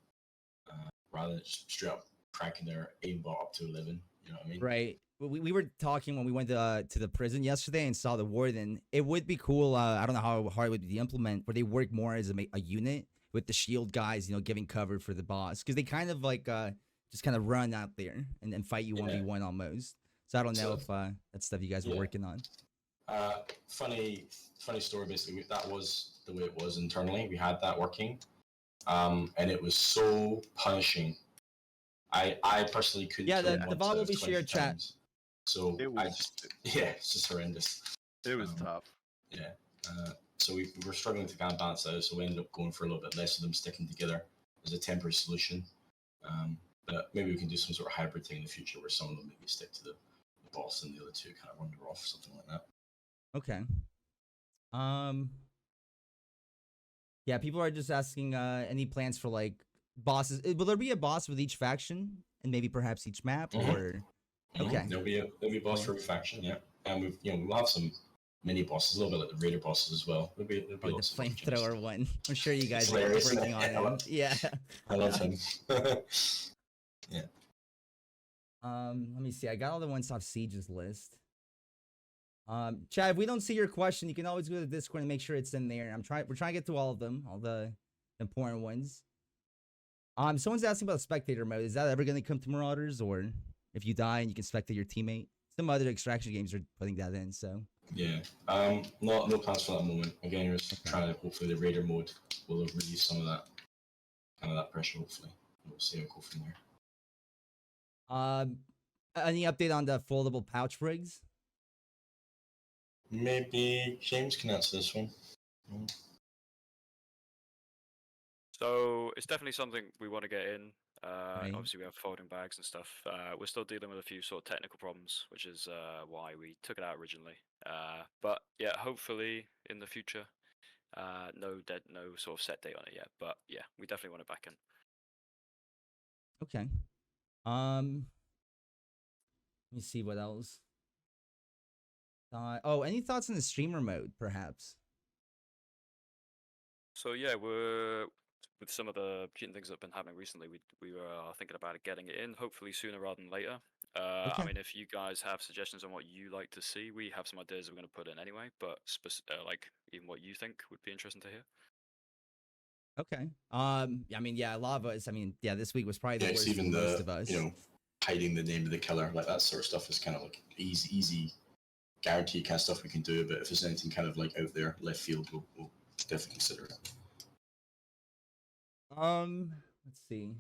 rather than just straight up cranking their aimbot up to 11. You know what I mean? Right. We were talking when we went to the prison yesterday and saw the warden. It would be cool. I don't know how hard it would be to implement, where they work more as a unit with the shield guys, giving cover for the boss, because they kind of like just kind of run out there and fight you 1v1 almost. So I don't know if that's stuff you guys were working on. Funny story. Basically, that was the way it was internally. We had that working, and it was so punishing. I personally couldn't. Yeah, kill the once VOD out will of be 20 shared, chat. times. So it's just horrendous. It was tough. Yeah. So we were struggling to kind of balance out, so we ended up going for a little bit less of them sticking together as a temporary solution. But maybe we can do some sort of hybrid thing in the future where some of them maybe stick to the boss and the other two kind of wander off, something like that. Okay. Yeah, people are just asking any plans for like bosses. Will there be a boss with each faction and maybe perhaps each map or okay. There'll be a boss for every faction, yeah. And we'll have some mini bosses, a little bit like the Raider bosses as well. There'll be Or the lots of different flamethrower one. I'm sure you guys are Hilarious, working on him. Yeah. I love him. Yeah. Let me see. I got all the ones off Siege's list. Chad, if we don't see your question, you can always go to Discord and make sure it's in there. We're trying to get to all of them, all the important ones. Someone's asking about spectator mode. Is that ever gonna come to Marauders, or if you die and you can spectate your teammate? Some other extraction games are putting that in, so. Yeah. No plans for that moment. Again, we're just trying to hopefully the Raider mode will release some of that that pressure, hopefully. We'll see how it go from there. Any update on the foldable pouch rigs? Maybe James can answer this one. So it's definitely something we want to get in. Right. Obviously, we have folding bags and stuff. We're still dealing with a few sort of technical problems, which is why we took it out originally. But yeah, hopefully in the future. No sort of set date on it yet, but yeah, we definitely want it back in. Okay. Let me see what else. Any thoughts on the streamer mode, perhaps? So yeah, we're with some of the cheating things that have been happening recently. We were thinking about getting it in, hopefully sooner rather than later. Okay. I mean, if you guys have suggestions on what you like to see, we have some ideas that we're going to put in anyway. But like even what you think would be interesting to hear. Okay. I mean, yeah, a lot of us. I mean, yeah, this week was probably the worst even for most of us. Hiding the name of the killer, like that sort of stuff is kind of like easy, guaranteed kind of stuff we can do. But if there's anything kind of like out there, left field, we'll definitely consider it. Let's see.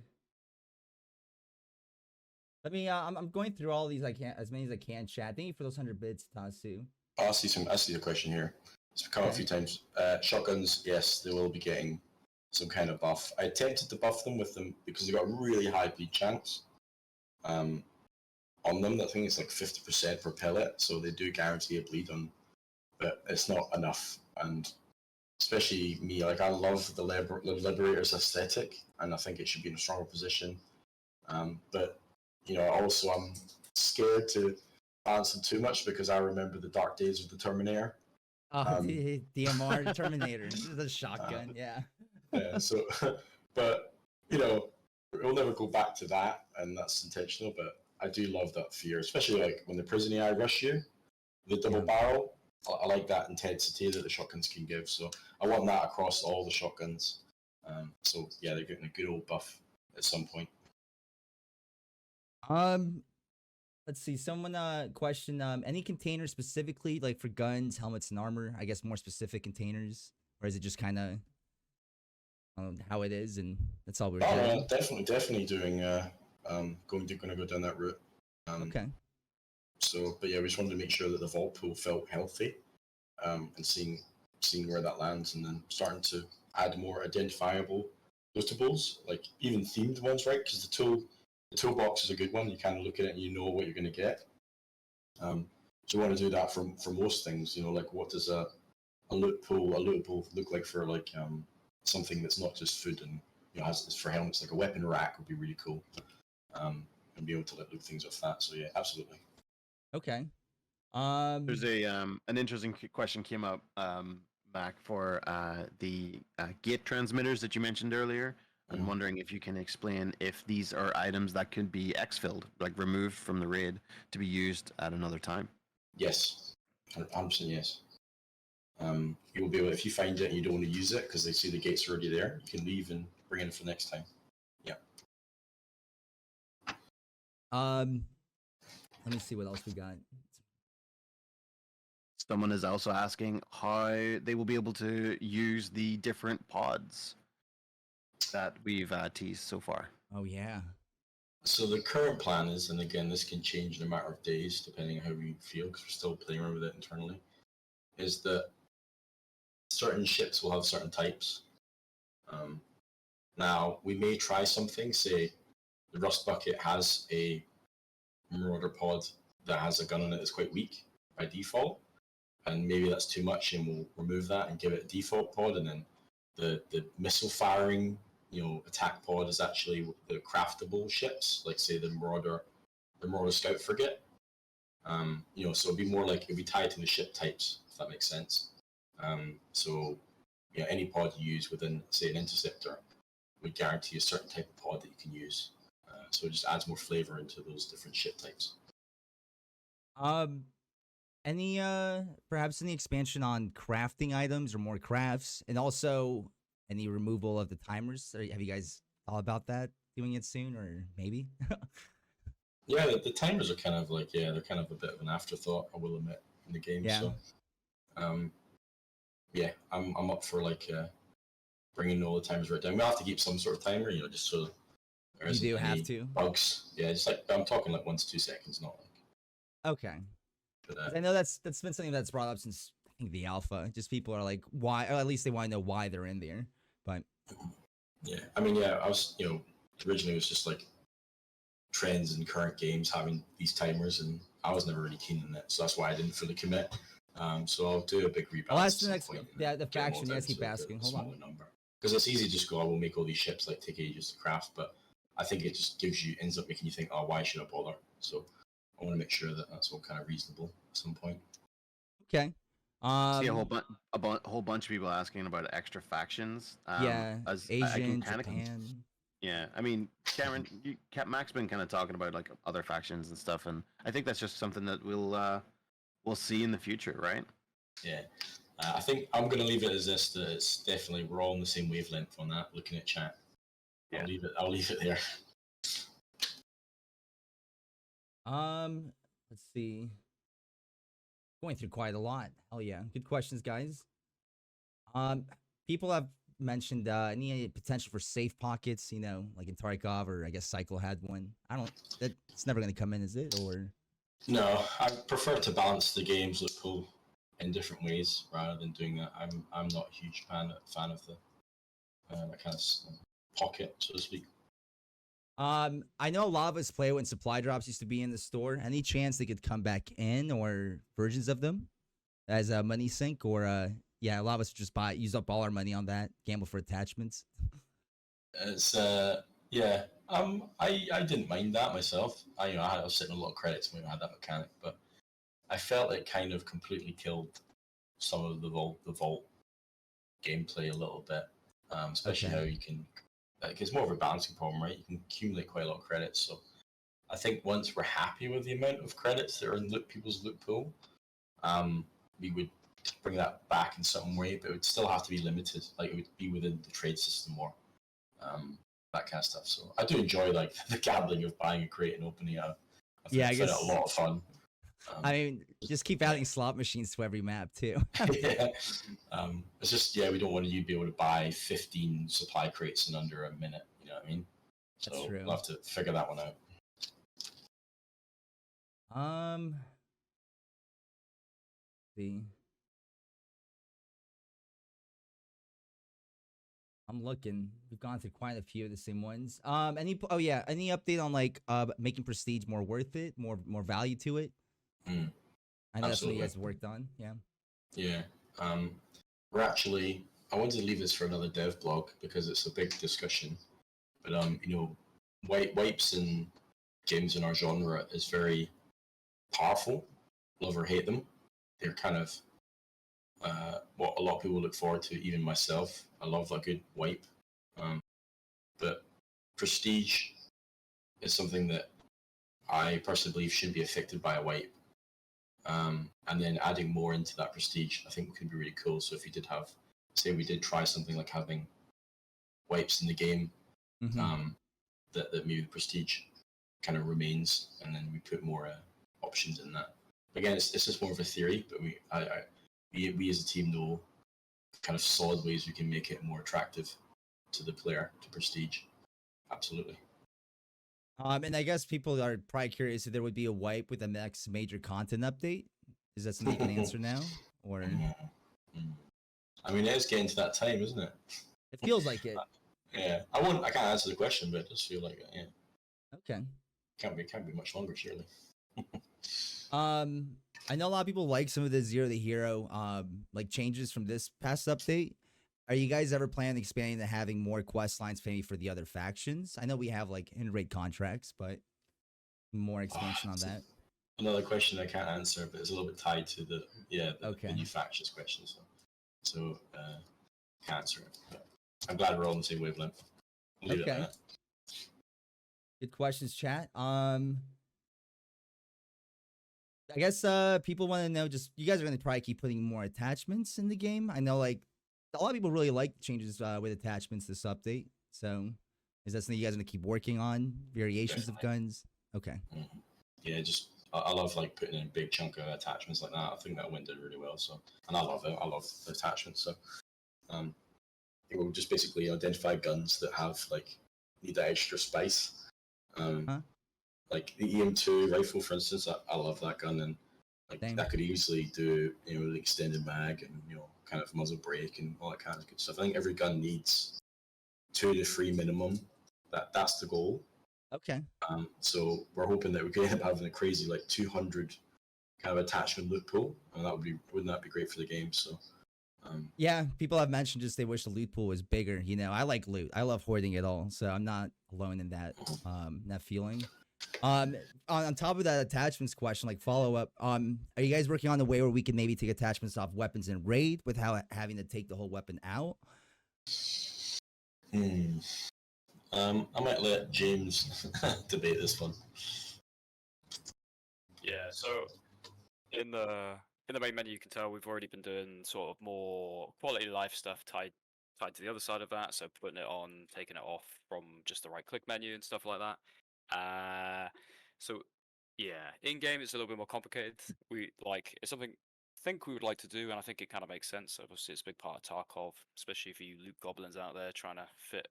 Let me. I'm going through all these. I can as many as I can. Chat. Thank you for those 100 bits, Tasu. I see a question here. It's come up a few times. Shotguns, yes, they will be getting some kind of buff. I attempted to buff them with them because they got a really high bleed chance. On them, I think it's like 50% per pellet, so they do guarantee a bleed on, but it's not enough. And especially me, like I love the Liberator's aesthetic, and I think it should be in a stronger position. But also I'm scared to balance them too much because I remember the dark days of the Terminator. The DMR Terminator, the shotgun, yeah. Yeah. So, but we'll never go back to that, and that's intentional. But I do love that fear, especially like when the prison AI rush you, the double barrel. I like that intensity that the shotguns can give. So I want that across all the shotguns. So yeah, they're getting a good old buff at some point. Let's see. Someone questioned any containers specifically, like for guns, helmets, and armor. I guess more specific containers, or is it just kind of how it is, and that's all we're doing? Definitely doing. Going to go down that route. Okay. So, but yeah, we just wanted to make sure that the vault pool felt healthy, and seeing where that lands, and then starting to add more identifiable lootables, like even themed ones, right? Because the toolbox is a good one. You kind of look at it and you know what you're going to get. So we want to do that for most things. Like what does a lootable look like for like something that's not just food and has for helmets, like a weapon rack would be really cool. And be able to look things off that. So yeah, absolutely. Okay. There's an interesting question came up, Mac, for the gate transmitters that you mentioned earlier. I'm wondering if you can explain if these are items that could be exfilled, like removed from the raid to be used at another time. Yes, 100% yes. You will be able, if you find it and you don't want to use it because they see the gate's already there, you can leave and bring it for next time. Yeah. Let me see what else we got. Someone is also asking how they will be able to use the different pods that we've teased so far. Oh yeah. So the current plan is, and again, this can change in a matter of days depending on how we feel, because we're still playing around with it internally, is that certain ships will have certain types. Now, we may try something, say the Rust Bucket has a Marauder pod that has a gun on it that's quite weak by default, and maybe that's too much, and we'll remove that and give it a default pod, and then the missile firing, attack pod is actually the craftable ships, like say the Marauder Scout Frigate. So it'd be more like it'd be tied to the ship types, if that makes sense. So any pod you use within, say, an interceptor would guarantee a certain type of pod that you can use. So it just adds more flavor into those different ship types. Any perhaps any expansion on crafting items or more crafts, and also any removal of the timers? Have you guys thought about that, doing it soon, or maybe? Yeah, the timers are kind of like, they're kind of a bit of an afterthought, I will admit, in the game. Yeah. So, I'm up for like bringing all the timers right down. We have to keep some sort of timer, just so there You isn't do have any to. bugs. Yeah, just like I'm talking like 1 to 2 seconds, not like. Okay. But, 'Cause I know that's been something that's brought up since I think the alpha. Just people are like, why? Or at least they want to know why they're in there. But yeah, I mean, I was, originally it was just like trends in current games having these timers, and I was never really keen on it, so that's why I didn't fully commit. So I'll do a big rebalance. I'll ask the next one. Yeah, the faction. Yes, keep asking. Hold on. Because it's easy to just go, I will make all these ships like take ages to craft, but I think it just ends up making you think, oh, why should I bother? So I want to make sure that that's all kind of reasonable at some point. Okay. See a whole bunch of people asking about extra factions. Yeah, Asian, kinda Japan. Yeah, I mean, Cameron, Mac's been kind of talking about like other factions and stuff, and I think that's just something that we'll see in the future, right? Yeah, I think I'm going to leave it as this. That it's definitely we're all on the same wavelength on that. Looking at chat, Yeah. I'll leave it there. Let's see. Going through quite a lot. Hell yeah, good questions, guys. People have mentioned any potential for safe pockets, like in Tarkov, or I guess Cycle had one. It's never going to come in, is it? Or No, I prefer to balance the game's loot pool in different ways rather than doing that. I'm not a huge fan of the that kind of pocket, so to speak. I know a lot of us play when supply drops used to be in the store. Any chance they could come back in, or versions of them as a money sink, or a lot of us just use up all our money on that, gamble for attachments. It's I didn't mind that myself. I was sitting on a lot of credits when I had that mechanic, but I felt it kind of completely killed some of the vault gameplay a little bit, especially how you can. It's more of a balancing problem, right? You can accumulate quite a lot of credits. So I think once we're happy with the amount of credits that are in people's loot pool, we would bring that back in some way, but it would still have to be limited. Like it would be within the trade system more, that kind of stuff. So I do enjoy like the gambling of buying a crate and opening it up. I find it a lot of fun. I mean, just keep adding slot machines to every map too. Yeah. It's just we don't want you to be able to buy 15 supply crates in under a minute. You know what I mean? So That's true. We'll have to figure that one out. See. I'm looking. We've gone through quite a few of the same ones. Any update on like making Prestige more worth it, more value to it? I know that's what you guys worked on. Yeah. Yeah. We're actually. I wanted to leave this for another dev blog because it's a big discussion. But wipes in games in our genre is very powerful. Love or hate them, they're kind of what a lot of people look forward to. Even myself, I love a good wipe. But Prestige is something that I personally believe should be affected by a wipe. And then adding more into that Prestige, I think could be really cool. So if you did have, say, we did try something like having wipes in the game, that maybe the Prestige kind of remains, and then we put more options in that. Again, it's just more of a theory, but we as a team know kind of solid ways we can make it more attractive to the player, to Prestige. Absolutely. And I guess people are probably curious if there would be a wipe with the next major content update. Is that something you can answer now, or? I mean, it is getting to that time, isn't it? It feels like it. Yeah, I can't answer the question, but I just feel like yeah, Okay. can't be much longer surely. I know a lot of people like some of the Zero the Hero like changes from this past update. Are you guys ever planning on expanding to having more quest lines maybe for the other factions? I know we have like in raid contracts, but more expansion on that. Another question I can't answer, but it's a little bit tied to the Okay. new factions question. So can't answer it. But I'm glad we're all on the same wavelength. Leave it at Okay. that. Good questions, chat. I guess people want to know, just you guys are going to probably keep putting more attachments in the game. I know like a lot of people really like changes with attachments this update. So is that something you guys are going to keep working on? Variations of guns? Okay. Mhm. Yeah, just I love like putting in a big chunk of attachments like that. I think that went did really well. So, and I love it. I love the attachments. So, it will just basically identify guns that have like need that extra space. Huh? Like the EM2 rifle, for instance, I love that gun, and like Same. that could easily do the extended mag and kind of muzzle brake and all that kind of good stuff. I think every gun needs 2 to 3 minimum. That's the goal. Okay. So we're hoping that we could end up having a crazy like 200 kind of attachment loot pool, and wouldn't that be great for the game? So Yeah, people have mentioned just they wish the loot pool was bigger. You know, I like loot. I love hoarding it all, so I'm not alone in that that feeling. On top of that attachments question, like follow up, are you guys working on the way where we can maybe take attachments off weapons in raid without having to take the whole weapon out? I might let James debate this one. Yeah, so in the main menu, you can tell we've already been doing sort of more quality of life stuff tied to the other side of that. So putting it on, taking it off from just the right click menu and stuff like that. So yeah, in game it's a little bit more complicated. It's something I think we would like to do, and I think it kind of makes sense. Obviously, it's a big part of Tarkov, especially for you loot goblins out there trying to fit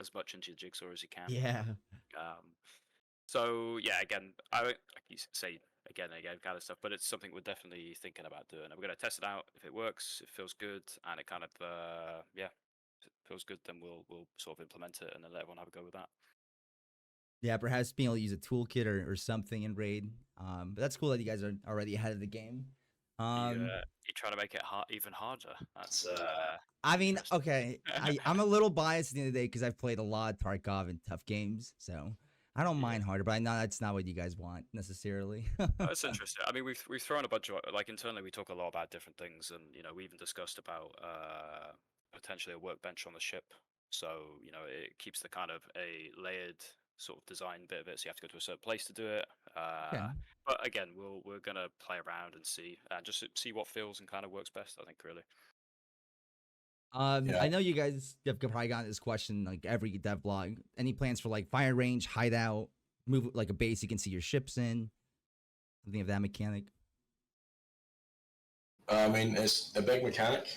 as much into your jigsaw as you can. Yeah. So yeah, again, like you say again and again kind of stuff, but it's something we're definitely thinking about doing. And we're going to test it out. If it works, it feels good, and it kind of if it feels good, then we'll sort of implement it and then let everyone have a go with that. Yeah, perhaps being able to use a toolkit or something in raid. But that's cool that you guys are already ahead of the game. You're trying to make it even harder. That's I mean, interesting. okay, I'm a little biased at the end of the day because I've played a lot of Tarkov and tough games, so I don't mind harder. But I know that's not what you guys want necessarily. That's interesting. I mean, we've thrown a bunch of like internally we talk a lot about different things, and we even discussed about potentially a workbench on the ship. So it keeps the kind of a layered sort of design bit of it. So you have to go to a certain place to do it. Okay. But again, we're gonna play around and see, and just see what feels and kind of works best. I think really. Yeah. I know you guys have probably gotten this question like every dev blog. Any plans for like fire range, hideout, move like a base you can see your ships in, something of that mechanic? I mean, it's a big mechanic.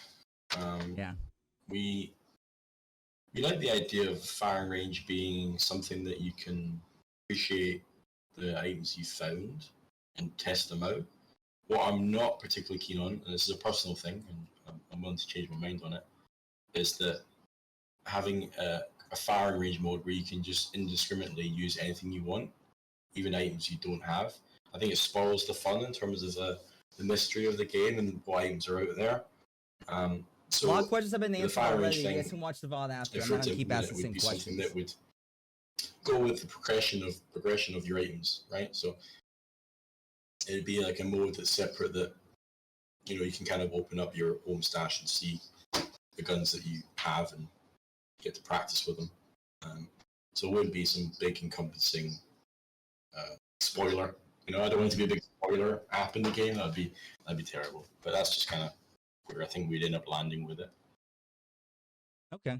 Yeah. We like the idea of firing range being something that you can appreciate the items you found and test them out. What I'm not particularly keen on, and this is a personal thing, and I'm willing to change my mind on it, is that having a firing range mode where you can just indiscriminately use anything you want, even items you don't have. I think it spoils the fun in terms of the mystery of the game and what items are out there. So a lot of questions have been the answered fire already. range You thing, guys can watch the VOD after. if I'm we're not to gonna keep implement asking it, the same would be something questions. that would go with the progression of your items, right? So it'd be like a mode that's separate that you can kind of open up your home stash and see the guns that you have and get to practice with them. So it wouldn't be some big encompassing spoiler. I don't want it to be a big spoiler app in the game. That'd be terrible. But that's just kind of where I think we'd end up landing with it. Okay.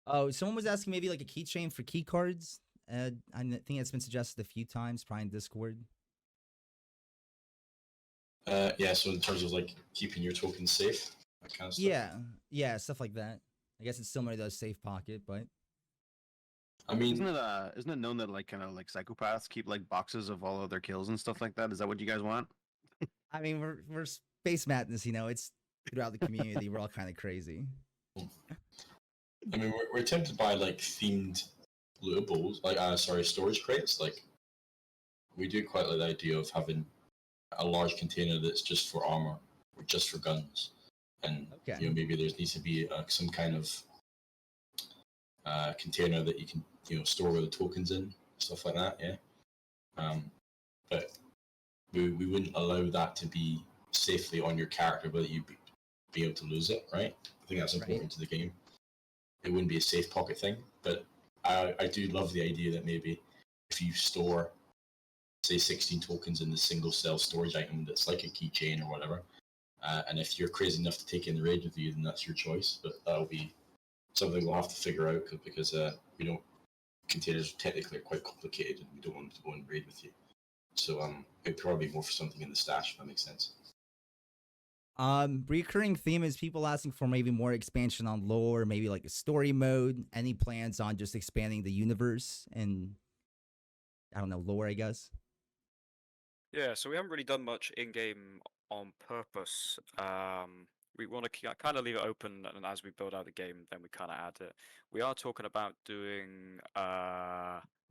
Oh, someone was asking maybe like a keychain for key cards. I think it's been suggested a few times, probably in Discord. Yeah. So in terms of like keeping your tokens safe, that kind of stuff. Yeah, stuff like that. I guess it's similar to a safe pocket, but I mean, Isn't it known that like kind of like psychopaths keep like boxes of all of their kills and stuff like that? Is that what you guys want? I mean we're space madness, it's throughout the community. We're all kind of crazy. I mean, we're tempted by like themed lootables, like storage crates. Like we do quite like the idea of having a large container that's just for armor or just for guns, and Okay. maybe there needs to be some kind of container that you can store with the tokens in, stuff like that. Yeah. But we wouldn't allow that to be safely on your character, but you'd be able to lose it, right? I think that's important to the game. It wouldn't be a safe pocket thing, but I do love the idea that maybe if you store, say, 16 tokens in the single cell storage item that's like a keychain or whatever, and if you're crazy enough to take in the raid with you, then that's your choice. But that'll be something we'll have to figure out because we don't. Containers technically are quite complicated, and we don't want them to go and raid with you. So it'd probably be more for something in the stash, if that makes sense. Recurring theme is people asking for maybe more expansion on lore, maybe like a story mode. Any plans on just expanding the universe and I don't know, lore, I guess? Yeah, so we haven't really done much in-game on purpose. We want to kind of leave it open, and as we build out the game, then we kind of add it. We are talking about doing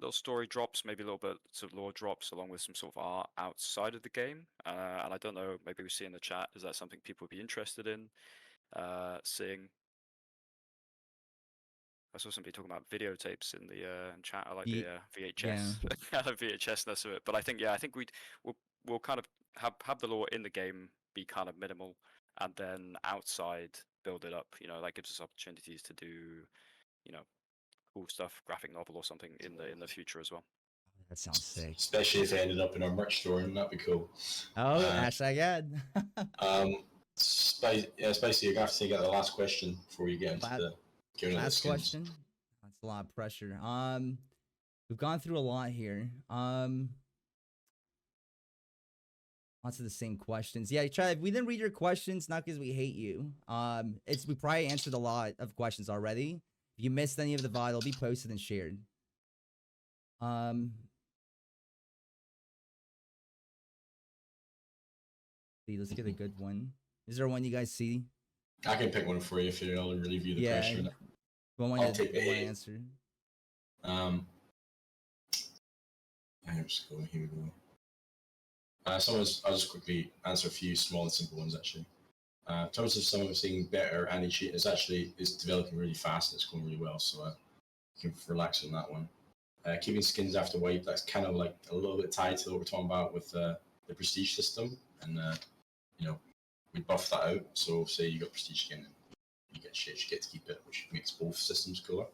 little story drops, maybe a little bit of lore drops, along with some sort of art outside of the game. And I don't know, maybe we see in the chat, is that something people would be interested in seeing? I saw somebody talking about videotapes in the chat. I like the VHS, VHS-ness of it. But I think we'll kind of have the lore in the game be kind of minimal, and then outside build it up. That gives us opportunities to do, cool stuff, graphic novel or something in the future as well. That sounds sick. Especially if it ended up in our merch store, and that'd be cool. Oh, hashtag ad. Spicy, you're gonna have to take out the last question before you get into the last question. That's a lot of pressure. We've gone through a lot here. Lots of the same questions. Yeah, Trav, we didn't read your questions, not because we hate you. We probably answered a lot of questions already. If you missed any of the VOD, it'll be posted and shared. Let's get a good one. Is there one you guys see? I can pick one for you if you'll relieve you the pressure. I'll take the answer. I'm just going. Here we go. I'll just quickly answer a few small and simple ones actually. In terms of some of seeing better anti-cheat, is developing really fast and it's going really well, so you can relax on that one. Keeping skins after wipe, that's kind of like a little bit tied to what we're talking about with the prestige system, and we buff that out. So say you got prestige skin and you get shit, you get to keep it, which makes both systems cooler.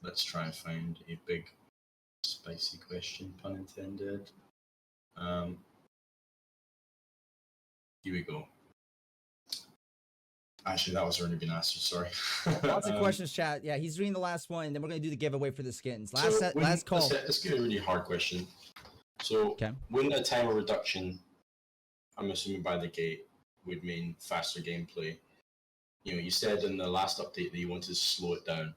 Let's try and find a big spicy question, pun intended. Here we go. Actually, that was already been answered. Sorry. Lots of questions, chat. Yeah, he's reading the last one, and then we're gonna do the giveaway for the skins. Last call. Let's get a really hard question. So, when a timer reduction, I'm assuming by the gate, would mean faster gameplay. You said in the last update that you wanted to slow it down.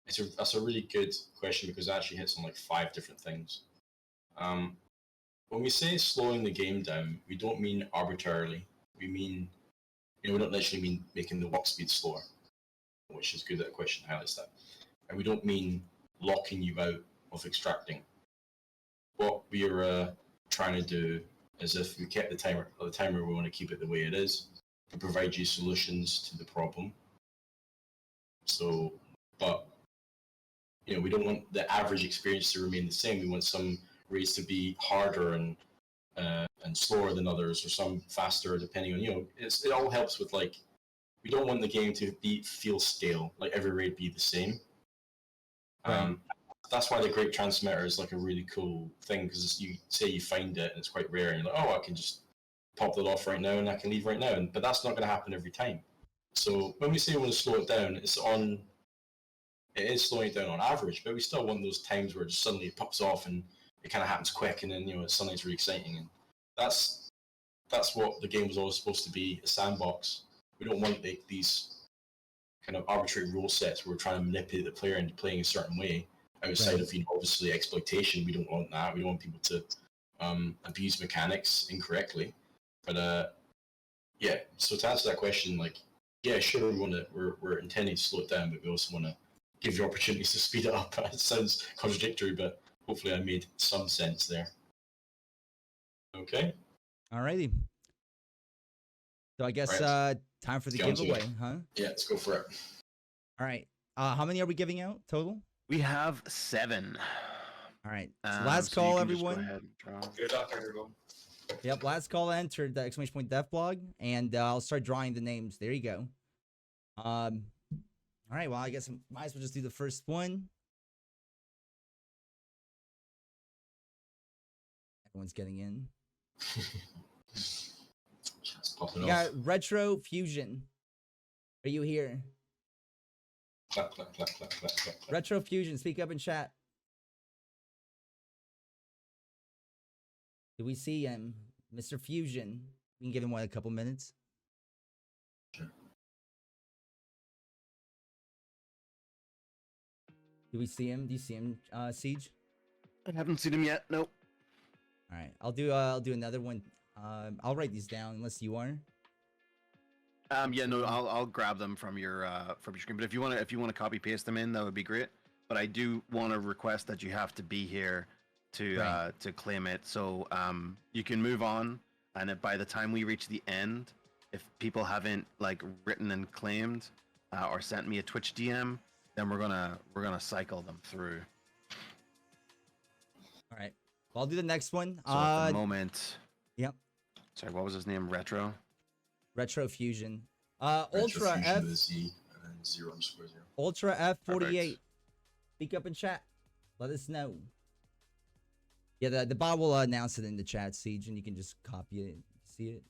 That's a really good question because it actually hits on like 5 different things. When we say slowing the game down, we don't mean arbitrarily. We mean, we don't literally mean making the walk speed slower, which is good that the question highlights that. And we don't mean locking you out of extracting. What we are trying to do is if we kept the timer, we want to keep it the way it is, to provide you solutions to the problem. So, but, we don't want the average experience to remain the same. We want some raids to be harder and slower than others, or some faster, depending on it all helps with like, we don't want the game to feel stale, like every raid be the same. That's why the Great Transmitter is like a really cool thing, because you say you find it and it's quite rare, and you're like, oh, I can just pop that off right now and I can leave right now, but that's not going to happen every time. So when we say we want to slow it down, it is slowing it down on average, but we still want those times where just suddenly it pops off and it kind of happens quick, and then suddenly it's really exciting, and that's what the game was always supposed to be, a sandbox. We don't want these kind of arbitrary rule sets where we're trying to manipulate the player into playing a certain way outside of obviously exploitation. We don't want that. We don't want people to abuse mechanics incorrectly. But so to answer that question, like yeah, sure, we're intending to slow it down, but we also want to give you opportunities to speed it up. It sounds contradictory, but hopefully I made some sense there. Okay. Alrighty. So I guess Right. time for the Get onto it. giveaway, huh? Yeah, let's go for it. All right. How many are we giving out total? We have 7. All right. So So last you call, can just go everyone. ahead and draw. Good luck, everyone. Yep. Last call entered the exclamation point dev blog, and I'll start drawing the names. There you go. All right. Well, I guess I might as well just do the first one. Everyone's getting in. It's popping We off. got Retro Fusion. Are you here? Clap, clap, clap, clap, clap, clap, clap. Retro Fusion, speak up in chat. Do we see him? Mr. Fusion. We can give him a couple minutes. Sure. Do we see him? Do you see him, Siege? I haven't seen him yet. Nope. All right. I'll do another one. I'll write these down unless you are. Yeah, no, I'll grab them from your screen. But if you wanna copy paste them in, that would be great. But I do want to request that you have to be here to claim it. So you can move on, and by the time we reach the end, if people haven't like written and claimed or sent me a Twitch DM, then we're gonna cycle them through. All right. Well, I'll do the next one. So at the moment, Yep. sorry, what was his name? Retro. Retro Fusion. Retro Ultra Fusion F. with a Z, and then 0_0. Ultra F48. Perfect. Speak up in chat. Let us know. Yeah, the bot will announce it in the chat, Siege, and you can just copy it. See it.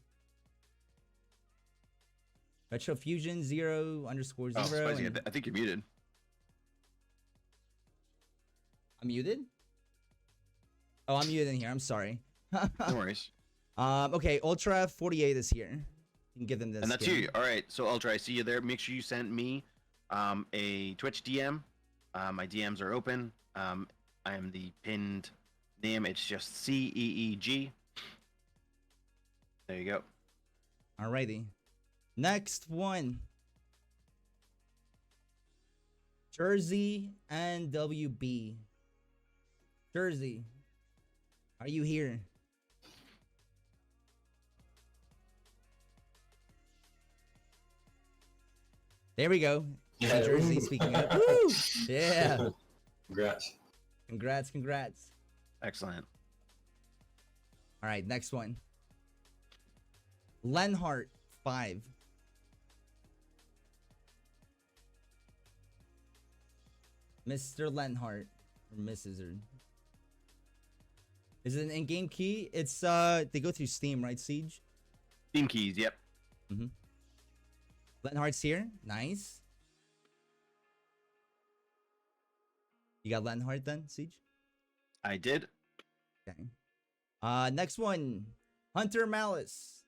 Retro Fusion 0_0. Oh, Spicy, and- I think you're muted. I'm muted? Oh, I'm muted in here. I'm sorry. No worries. Okay, Ultra F48 is here. You can give them this. And that's skin. you. All right. So Ultra, I see you there. Make sure you send me a Twitch DM. My DMs are open. I am the pinned name. It's just CEEG. There you go. Alrighty. Next one. Jersey and WB. Jersey, are you here? There we go. Yeah. Jersey speaking up. Woo! Yeah. Congrats. Congrats. Excellent. All right, next one. Lenhart 5. Mr. Lenhart or Mrs. or is it an in-game key? It's they go through Steam, right, Siege? Steam keys. Yep. Lenhart's here. Nice. You got Lenhart then, Siege? I did. Okay. Next one. Hunter Malice.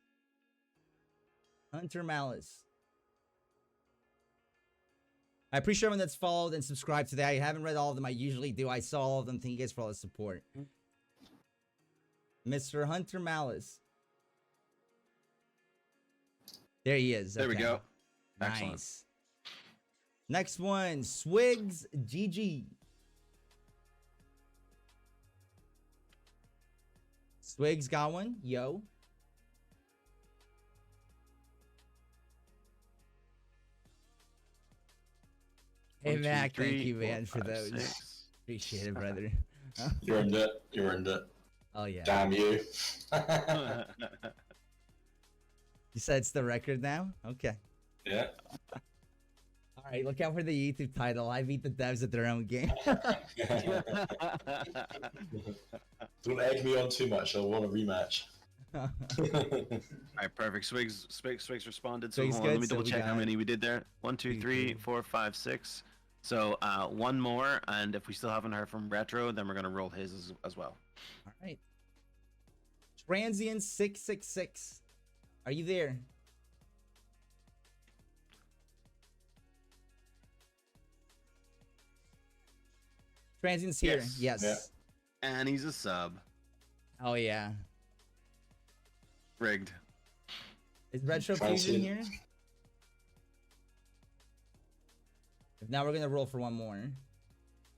Hunter Malice. I appreciate everyone that's followed and subscribed today. I haven't read all of them. I usually do. I saw all of them. Thank you guys for all the support. Mr. Hunter Malice. There he is. There we Okay. go. Excellent. Nice. Next one. Swigs GG. Swigs got one. Yo. Hey, 1, 2, Mac, 3, thank you, 4, man, for 5, those. 6. Appreciate it, brother. You earned it. You earned it. Oh, yeah. Damn you. You said it's the record now? Okay. Yeah. All right, look out for the YouTube title. I beat the devs at their own game. Don't egg me on too much. I'll want a rematch. All right, perfect. Swigs responded. So Swigs hold on, let good, me so double we check how got many we did there. 1, 2, 3, 4, 5, 6. So one more, and if we still haven't heard from Retro, then we're gonna roll his as well. All right. Transient 666. Are you there? Transient's here. Yes. Yes. Yeah. And he's a sub. Oh yeah. Rigged. Is Retro Transient. Fusion here? Now we're gonna roll for one more.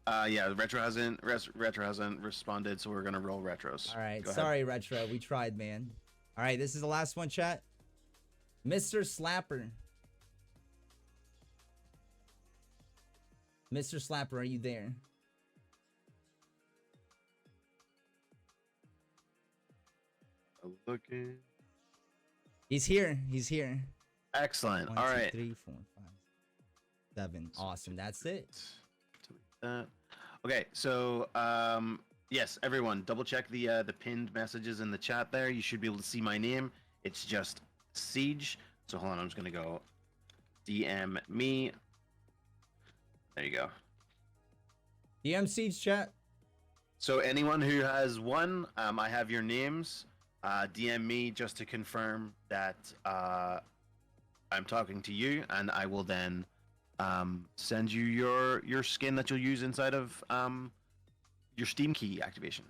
Yeah, retro hasn't responded, so we're gonna roll retros. All right, Go ahead. sorry, Retro. We tried, man. All right, this is the last one, chat. Mr. Slapper. Mr. Slapper, are you there? Looking. He's here. He's here. Excellent. 1, All 2, right. 3, 4, 5, 7. Awesome. That's it. Okay, so yes, everyone, double check the pinned messages in the chat there. You should be able to see my name. It's just Siege. So hold on, I'm just gonna go DM me. There you go. DM Siege chat. So anyone who has won, I have your names. DM me just to confirm that I'm talking to you, and I will then send you your skin that you'll use inside of your Steam key activation.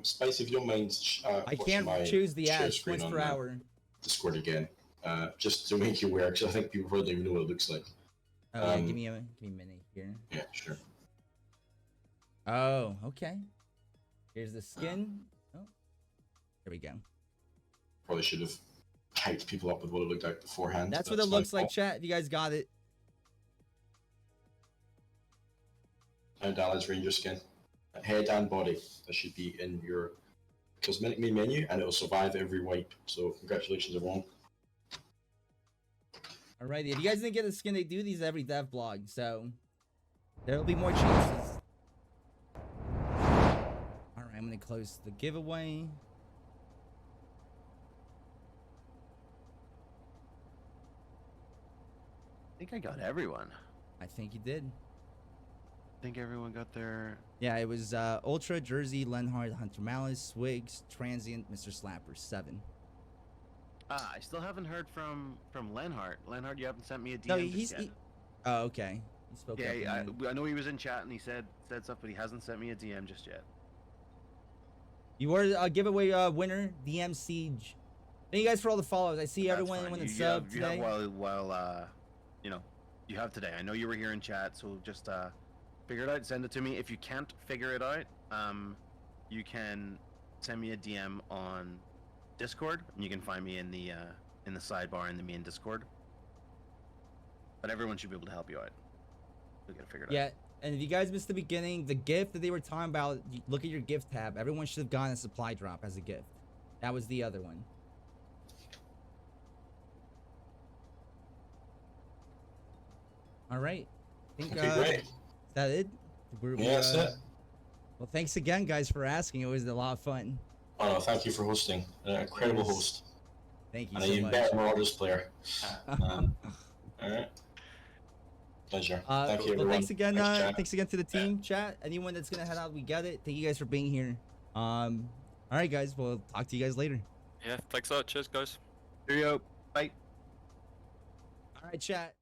Spice, if you don't mind, I watching can't my choose the share ads screen once on per hour. Discord again, just to make you aware, because I think people probably don't even know what it looks like. Oh, yeah, give me a minute here. Yeah, sure. Oh, okay. Here's the skin. Oh, there we go. Probably should have hyped people up with what it looked like beforehand. That's what it my looks like, fault. chat. If you guys got it. And Dallas Ranger skin. Head and body. That should be in your cosmetic main menu, and it will survive every wipe. So congratulations, everyone. Alrighty, if you guys didn't get the skin, they do these every dev blog, so there'll be more chances. Alright, I'm gonna close the giveaway. I think I got everyone. I think you did. I think everyone got their. Yeah, it was Ultra, Jersey, Lenhard, Hunter Malice, Swigs, Transient, Mr. Slapper, 7. I still haven't heard from Lenhart. Lenhart, you haven't sent me a DM. No, just yet. oh, okay. He spoke up. Yeah, I know he was in chat and he said stuff, but he hasn't sent me a DM just yet. You were a giveaway winner, DM Siege. Thank you guys for all the follows. I see That's everyone fine. when You it's sub you have today. while you know, you have today. I know you were here in chat, so just figure it out. Send it to me. If you can't figure it out, you can send me a DM on Discord, and you can find me in the sidebar in the main Discord. But everyone should be able to help you out. You'll get it figured out. Yeah, and if you guys missed the beginning, the gift that they were talking about, look at your gift tab. Everyone should have gotten a supply drop as a gift. That was the other one. All right. I think, Okay, great. is that it? Yeah, that's it. Well, thanks again, guys, for asking. It was a lot of fun. Oh, no, thank you for hosting. An incredible host. Thank you And so a much. better Marauders player. All right. Pleasure. Thank you, well, everyone. thanks again. Chat. Thanks again to the team, chat. Anyone that's gonna head out, we get it. Thank you guys for being here. All right, guys. We'll talk to you guys later. Yeah, thanks a lot. Cheers, guys. Cheerio. Bye. All right, chat.